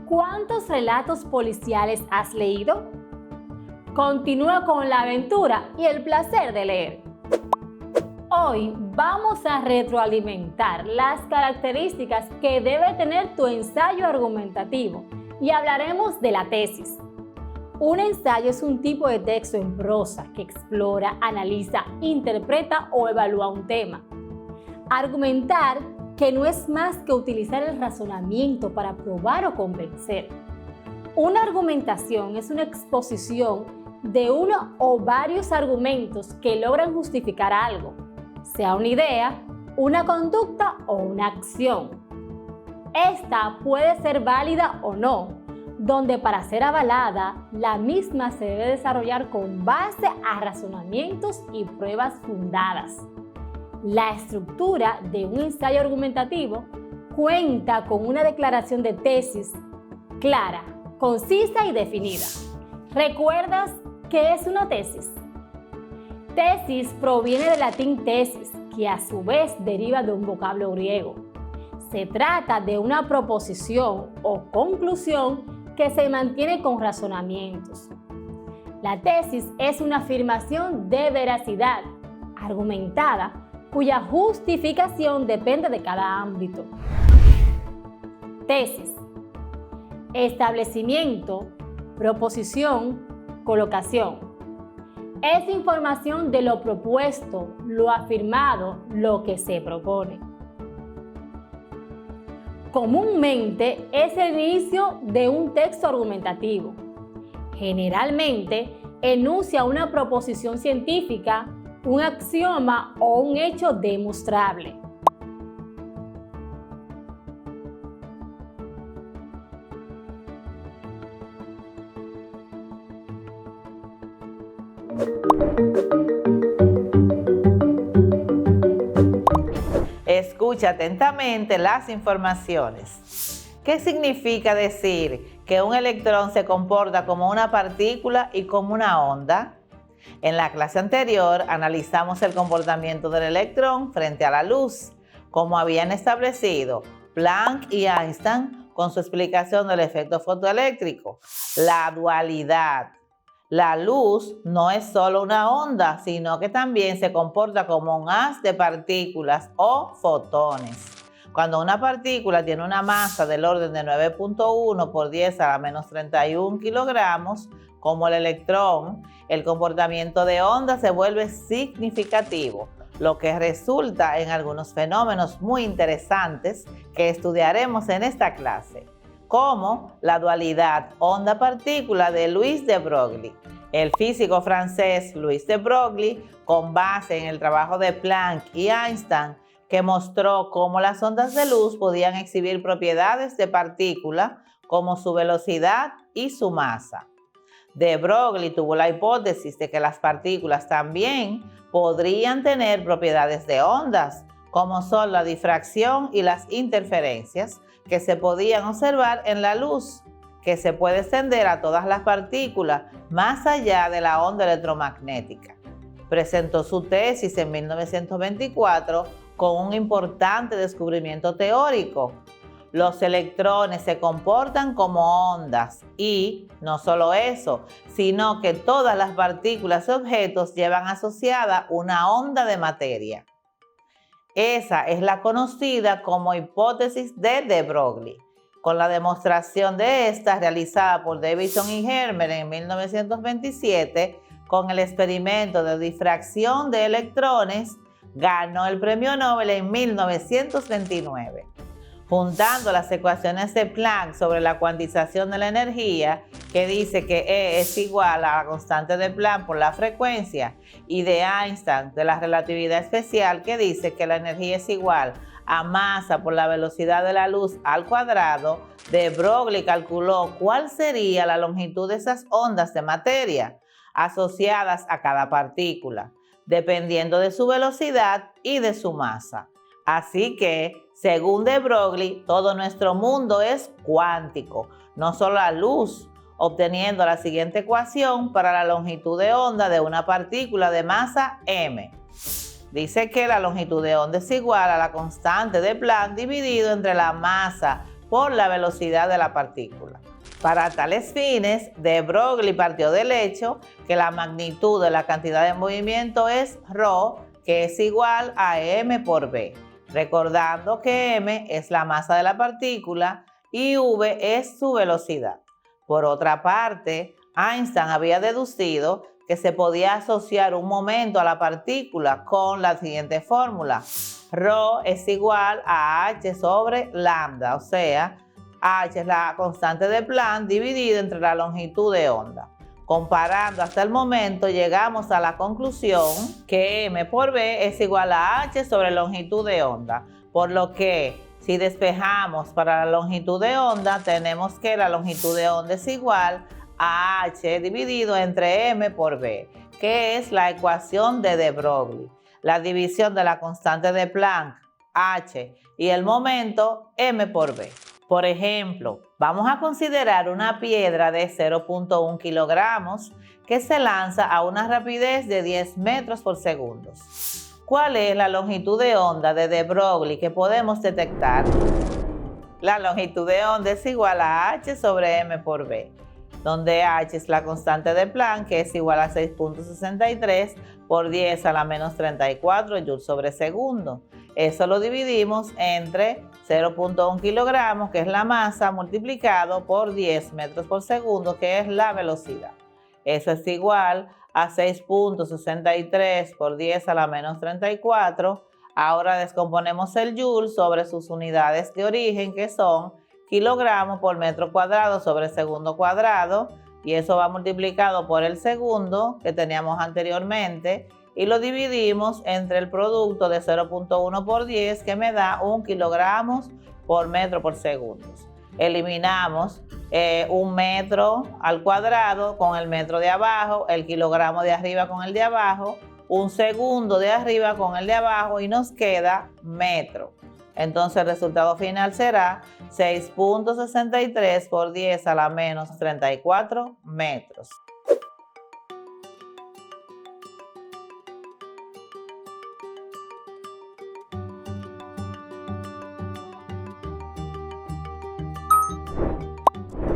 ¿Cuántos relatos policiales has leído? Continúa con la aventura y el placer de leer. Hoy vamos a retroalimentar las características que debe tener tu ensayo argumentativo y hablaremos de la tesis. Un ensayo es un tipo de texto en prosa que explora, analiza, interpreta o evalúa un tema. Argumentar, que no es más que utilizar el razonamiento para probar o convencer. Una argumentación es una exposición de uno o varios argumentos que logran justificar algo, sea una idea, una conducta o una acción. Esta puede ser válida o no, donde para ser avalada, la misma se debe desarrollar con base a razonamientos y pruebas fundadas. La estructura de un ensayo argumentativo cuenta con una declaración de tesis clara, concisa y definida. ¿Recuerdas qué es una tesis? Tesis proviene del latín tesis, que a su vez deriva de un vocablo griego. Se trata de una proposición o conclusión que se mantiene con razonamientos. La tesis es una afirmación de veracidad, argumentada, cuya justificación depende de cada ámbito. Tesis. Establecimiento, proposición, colocación. Es información de lo propuesto, lo afirmado, lo que se propone. Comúnmente es el inicio de un texto argumentativo. Generalmente enuncia una proposición científica, un axioma o un hecho demostrable. Escucha atentamente las informaciones. ¿Qué significa decir que un electrón se comporta como una partícula y como una onda? En la clase anterior analizamos el comportamiento del electrón frente a la luz, como habían establecido Planck y Einstein con su explicación del efecto fotoeléctrico. La dualidad. La luz no es solo una onda, sino que también se comporta como un haz de partículas o fotones. Cuando una partícula tiene una masa del orden de 9.1 por 10 a la menos 31 kilogramos, como el electrón, el comportamiento de onda se vuelve significativo, lo que resulta en algunos fenómenos muy interesantes que estudiaremos en esta clase, como la dualidad onda-partícula de Louis de Broglie. El físico francés Louis de Broglie, con base en el trabajo de Planck y Einstein, que mostró cómo las ondas de luz podían exhibir propiedades de partícula como su velocidad y su masa. De Broglie tuvo la hipótesis de que las partículas también podrían tener propiedades de ondas, como son la difracción y las interferencias, que se podían observar en la luz, que se puede extender a todas las partículas más allá de la onda electromagnética. Presentó su tesis en 1924 con un importante descubrimiento teórico. Los electrones se comportan como ondas y, no solo eso, sino que todas las partículas y objetos llevan asociada una onda de materia. Esa es la conocida como hipótesis de Broglie, con la demostración de esta realizada por Davidson y Hermer en 1927 con el experimento de difracción de electrones, ganó el premio Nobel en 1929. Juntando las ecuaciones de Planck sobre la cuantización de la energía, que dice que E es igual a la constante de Planck por la frecuencia, y de Einstein de la relatividad especial, que dice que la energía es igual a masa por la velocidad de la luz al cuadrado, de Broglie calculó cuál sería la longitud de esas ondas de materia asociadas a cada partícula, dependiendo de su velocidad y de su masa. Así que, según de Broglie, todo nuestro mundo es cuántico, no solo la luz, obteniendo la siguiente ecuación para la longitud de onda de una partícula de masa m. Dice que la longitud de onda es igual a la constante de Planck dividido entre la masa por la velocidad de la partícula. Para tales fines, de Broglie partió del hecho que la magnitud de la cantidad de movimiento es ρ, que es igual a m por v, recordando que m es la masa de la partícula y v es su velocidad. Por otra parte, Einstein había deducido que se podía asociar un momento a la partícula con la siguiente fórmula: ρ es igual a h sobre lambda, o sea, h es la constante de Planck dividida entre la longitud de onda. Comparando hasta el momento, llegamos a la conclusión que m por v es igual a h sobre longitud de onda, por lo que si despejamos para la longitud de onda, tenemos que la longitud de onda es igual a h dividido entre m por v, que es la ecuación de Broglie, la división de la constante de Planck, h, y el momento, m por v. Por ejemplo, vamos a considerar una piedra de 0.1 kilogramos que se lanza a una rapidez de 10 metros por segundo. ¿Cuál es la longitud de onda de Broglie que podemos detectar? La longitud de onda es igual a h sobre m por v. donde H es la constante de Planck, que es igual a 6.63 por 10 a la menos 34 joules sobre segundo. Eso lo dividimos entre 0.1 kilogramos, que es la masa, multiplicado por 10 metros por segundo, que es la velocidad. Eso es igual a 6.63 por 10 a la menos 34. Ahora descomponemos el joule sobre sus unidades de origen, que son kilogramos por metro cuadrado sobre segundo cuadrado, y eso va multiplicado por el segundo que teníamos anteriormente, y lo dividimos entre el producto de 0.1 por 10, que me da 1 kilogramos por metro por segundo. Eliminamos 1 metro al cuadrado con el metro de abajo, el kilogramo de arriba con el de abajo, un segundo de arriba con el de abajo, y nos queda metro. Entonces el resultado final será 6.63 por 10 a la menos 34 metros.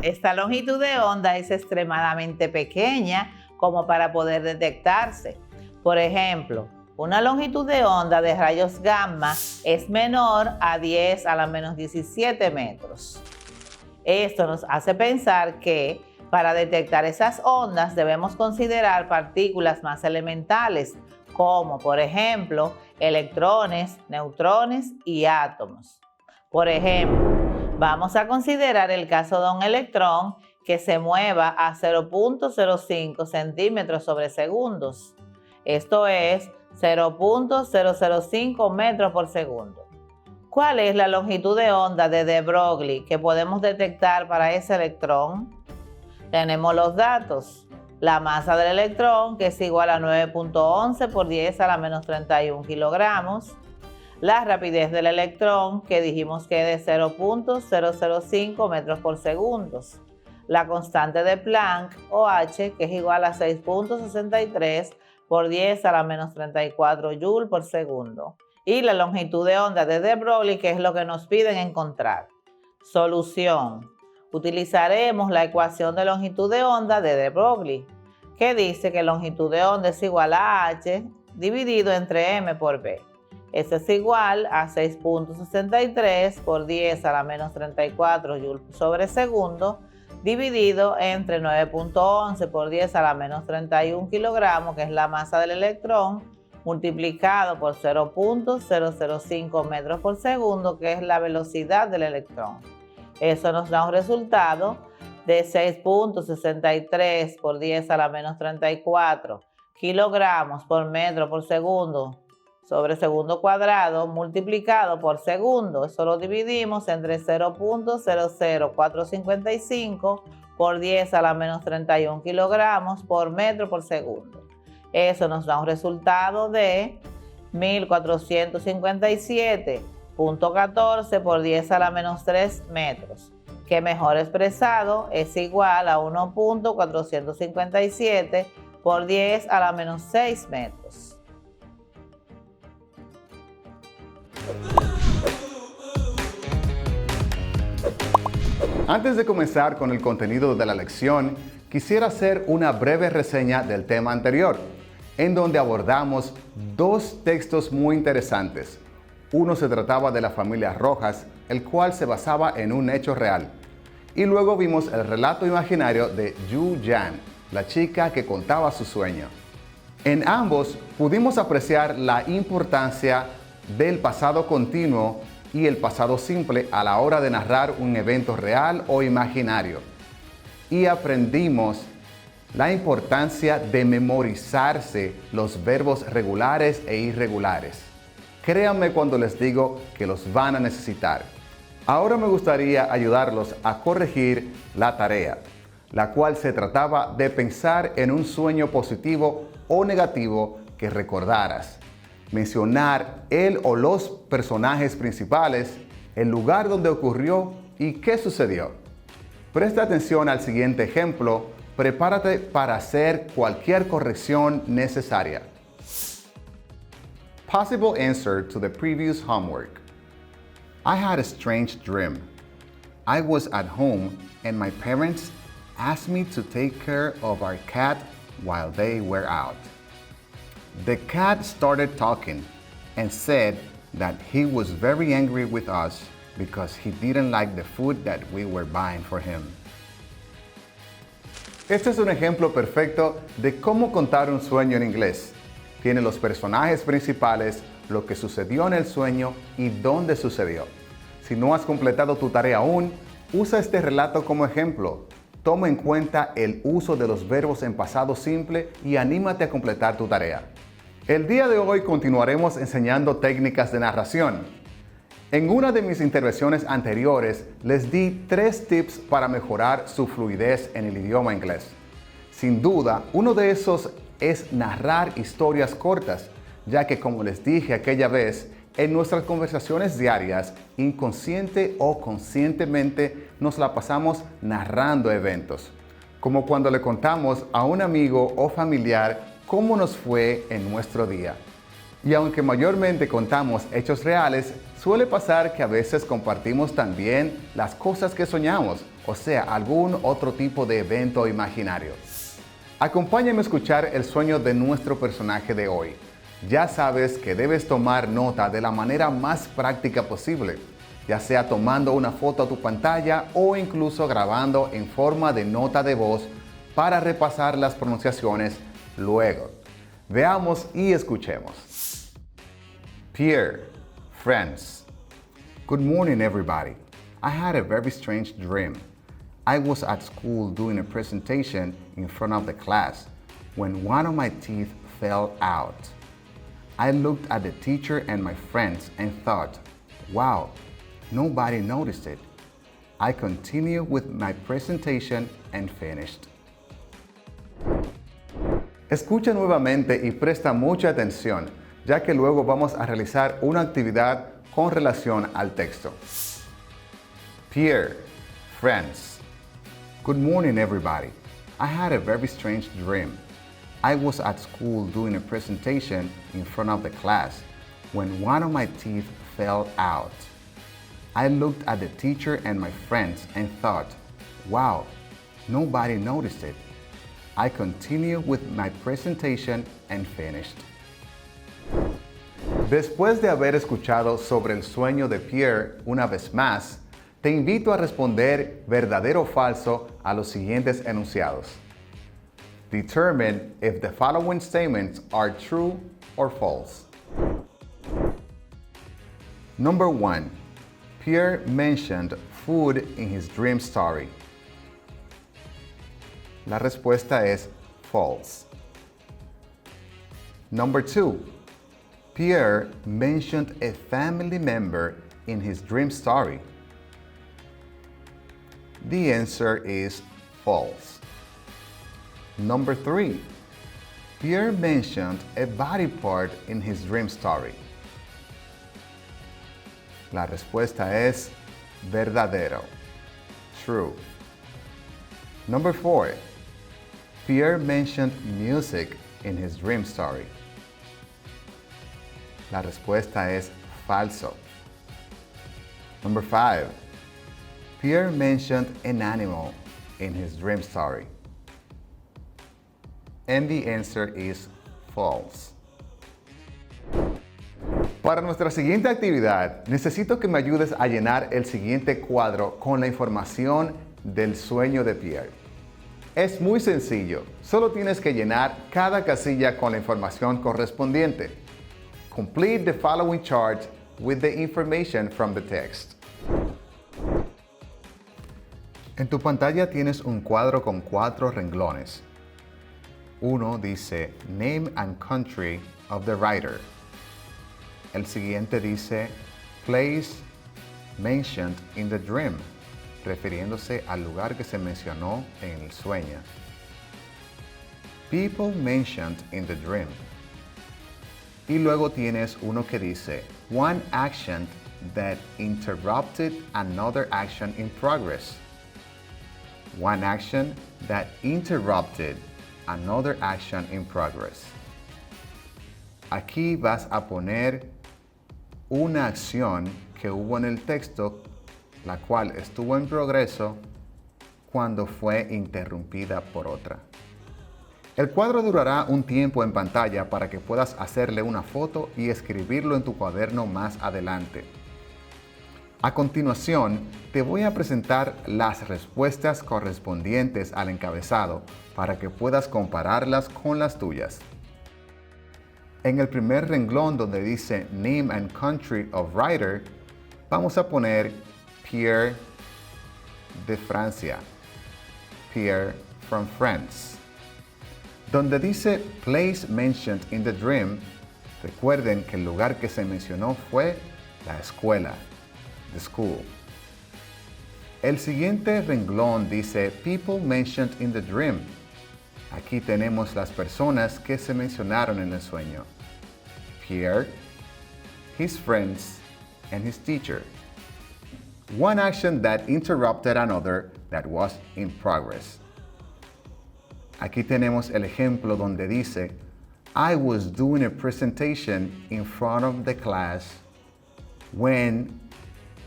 Esta longitud de onda es extremadamente pequeña como para poder detectarse. Por ejemplo, una longitud de onda de rayos gamma es menor a 10 a la menos 17 metros. Esto nos hace pensar que para detectar esas ondas debemos considerar partículas más elementales, como por ejemplo electrones, neutrones y átomos. Por ejemplo, vamos a considerar el caso de un electrón que se mueva a 0.05 centímetros sobre segundos. Esto es 0.005 metros por segundo. ¿Cuál es la longitud de onda de de Broglie que podemos detectar para ese electrón? Tenemos los datos. La masa del electrón, que es igual a 9.11 por 10 a la menos 31 kilogramos. La rapidez del electrón, que dijimos que es de 0.005 metros por segundo. La constante de Planck, o H, que es igual a 6.63 por 10 a la menos 34 joules por segundo. Y la longitud de onda de de Broglie, que es lo que nos piden encontrar. Solución. Utilizaremos la ecuación de longitud de onda de de Broglie, que dice que longitud de onda es igual a H dividido entre M por B. Eso es igual a 6.63 por 10 a la menos 34 joules sobre segundo, dividido entre 9.11 por 10 a la menos 31 kilogramos, que es la masa del electrón, multiplicado por 0.005 metros por segundo, que es la velocidad del electrón. Eso nos da un resultado de 6.63 por 10 a la menos 34 kilogramos por metro por segundo sobre segundo cuadrado multiplicado por segundo. Eso lo dividimos entre 0.00455 por 10 a la menos 31 kilogramos por metro por segundo. Eso nos da un resultado de 1457.14 por 10 a la menos 3 metros, que mejor expresado es igual a 1.457 por 10 a la menos 6 metros. Antes de comenzar con el contenido de la lección, quisiera hacer una breve reseña del tema anterior, en donde abordamos dos textos muy interesantes. Uno se trataba de la familia Rojas, el cual se basaba en un hecho real. Y luego vimos el relato imaginario de Yu Yan, la chica que contaba su sueño. En ambos pudimos apreciar la importancia del pasado continuo y el pasado simple a la hora de narrar un evento real o imaginario. Y aprendimos la importancia de memorizarse los verbos regulares e irregulares. Créanme cuando les digo que los van a necesitar. Ahora me gustaría ayudarlos a corregir la tarea, la cual se trataba de pensar en un sueño positivo o negativo que recordaras. Mencionar el o los personajes principales, el lugar donde ocurrió y qué sucedió. Presta atención al siguiente ejemplo. Prepárate para hacer cualquier corrección necesaria. Possible answer to the previous homework. I had a strange dream. I was at home and my parents asked me to take care of our cat while they were out. The cat started talking and said that he was very angry with us because he didn't like the food that we were buying for him. Este es un ejemplo perfecto de cómo contar un sueño en inglés. Tiene los personajes principales, lo que sucedió en el sueño y dónde sucedió. Si no has completado tu tarea aún, usa este relato como ejemplo. Toma en cuenta el uso de los verbos en pasado simple y anímate a completar tu tarea. El día de hoy continuaremos enseñando técnicas de narración. En una de mis intervenciones anteriores les di 3 tips para mejorar su fluidez en el idioma inglés. Sin duda, uno de esos es narrar historias cortas, ya que como les dije aquella vez, en nuestras conversaciones diarias, inconsciente o conscientemente, nos la pasamos narrando eventos, como cuando le contamos a un amigo o familiar cómo nos fue en nuestro día. Y aunque mayormente contamos hechos reales, suele pasar que a veces compartimos también las cosas que soñamos, o sea, algún otro tipo de evento imaginario. Acompáñame a escuchar el sueño de nuestro personaje de hoy. Ya sabes que debes tomar nota de la manera más práctica posible, ya sea tomando una foto a tu pantalla o incluso grabando en forma de nota de voz para repasar las pronunciaciones luego. Veamos y escuchemos. Pierre, friends. Good morning, everybody. I had a very strange dream. I was at school doing a presentation in front of the class when one of my teeth fell out. I looked at the teacher and my friends and thought, wow, nobody noticed it. I continued with my presentation and finished. Escucha nuevamente y presta mucha atención, ya que luego vamos a realizar una actividad con relación al texto. Pierre, friends. Good morning, everybody. I had a very strange dream. I was at school doing a presentation in front of the class when one of my teeth fell out. I looked at the teacher and my friends and thought, wow, nobody noticed it. I continued with my presentation and finished. Después de haber escuchado sobre el sueño de Pierre una vez más, te invito a responder verdadero o falso a los siguientes enunciados. Determine if the following statements are true or false. Number 1. Pierre mentioned food in his dream story. La respuesta es false. Number 2. Pierre mentioned a family member in his dream story. The answer is false. Number 3. Pierre mentioned a body part in his dream story. La respuesta es verdadero. True. Number 4. Pierre mentioned music in his dream story. La respuesta es falso. Number 5. Pierre mentioned an animal in his dream story. And the answer is false. Para nuestra siguiente actividad, necesito que me ayudes a llenar el siguiente cuadro con la información del sueño de Pierre. Es muy sencillo, solo tienes que llenar cada casilla con la información correspondiente. Complete the following chart with the information from the text. En tu pantalla tienes un cuadro con 4 renglones. Uno dice Name and Country of the Writer. El siguiente dice Place mentioned in the dream, refiriéndose al lugar que se mencionó en el sueño. People mentioned in the dream. Y luego tienes uno que dice One action that interrupted another action in progress. One action that interrupted another action in progress. Aquí vas a poner una acción que hubo en el texto, la cual estuvo en progreso cuando fue interrumpida por otra. El cuadro durará un tiempo en pantalla para que puedas hacerle una foto y escribirlo en tu cuaderno más adelante. A continuación, te voy a presentar las respuestas correspondientes al encabezado para que puedas compararlas con las tuyas. En el primer renglón donde dice Name and Country of Writer, vamos a poner Pierre de Francia, Pierre from France. Donde dice Place mentioned in the dream, recuerden que el lugar que se mencionó fue la escuela, the school. El siguiente renglón dice People mentioned in the dream. Aquí tenemos las personas que se mencionaron en el sueño. Pierre, his friends, and his teacher. One action that interrupted another that was in progress. Aquí tenemos el ejemplo donde dice, I was doing a presentation in front of the class when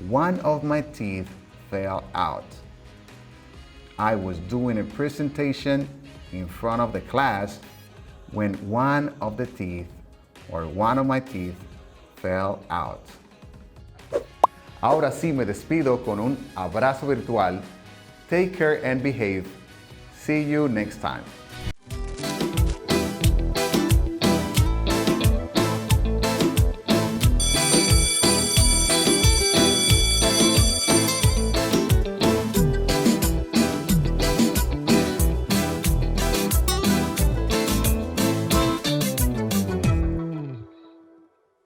one of my teeth fell out. I was doing a presentation in front of the class when one of my teeth fell out. Ahora sí me despido con un abrazo virtual. Take care and behave. See you next time.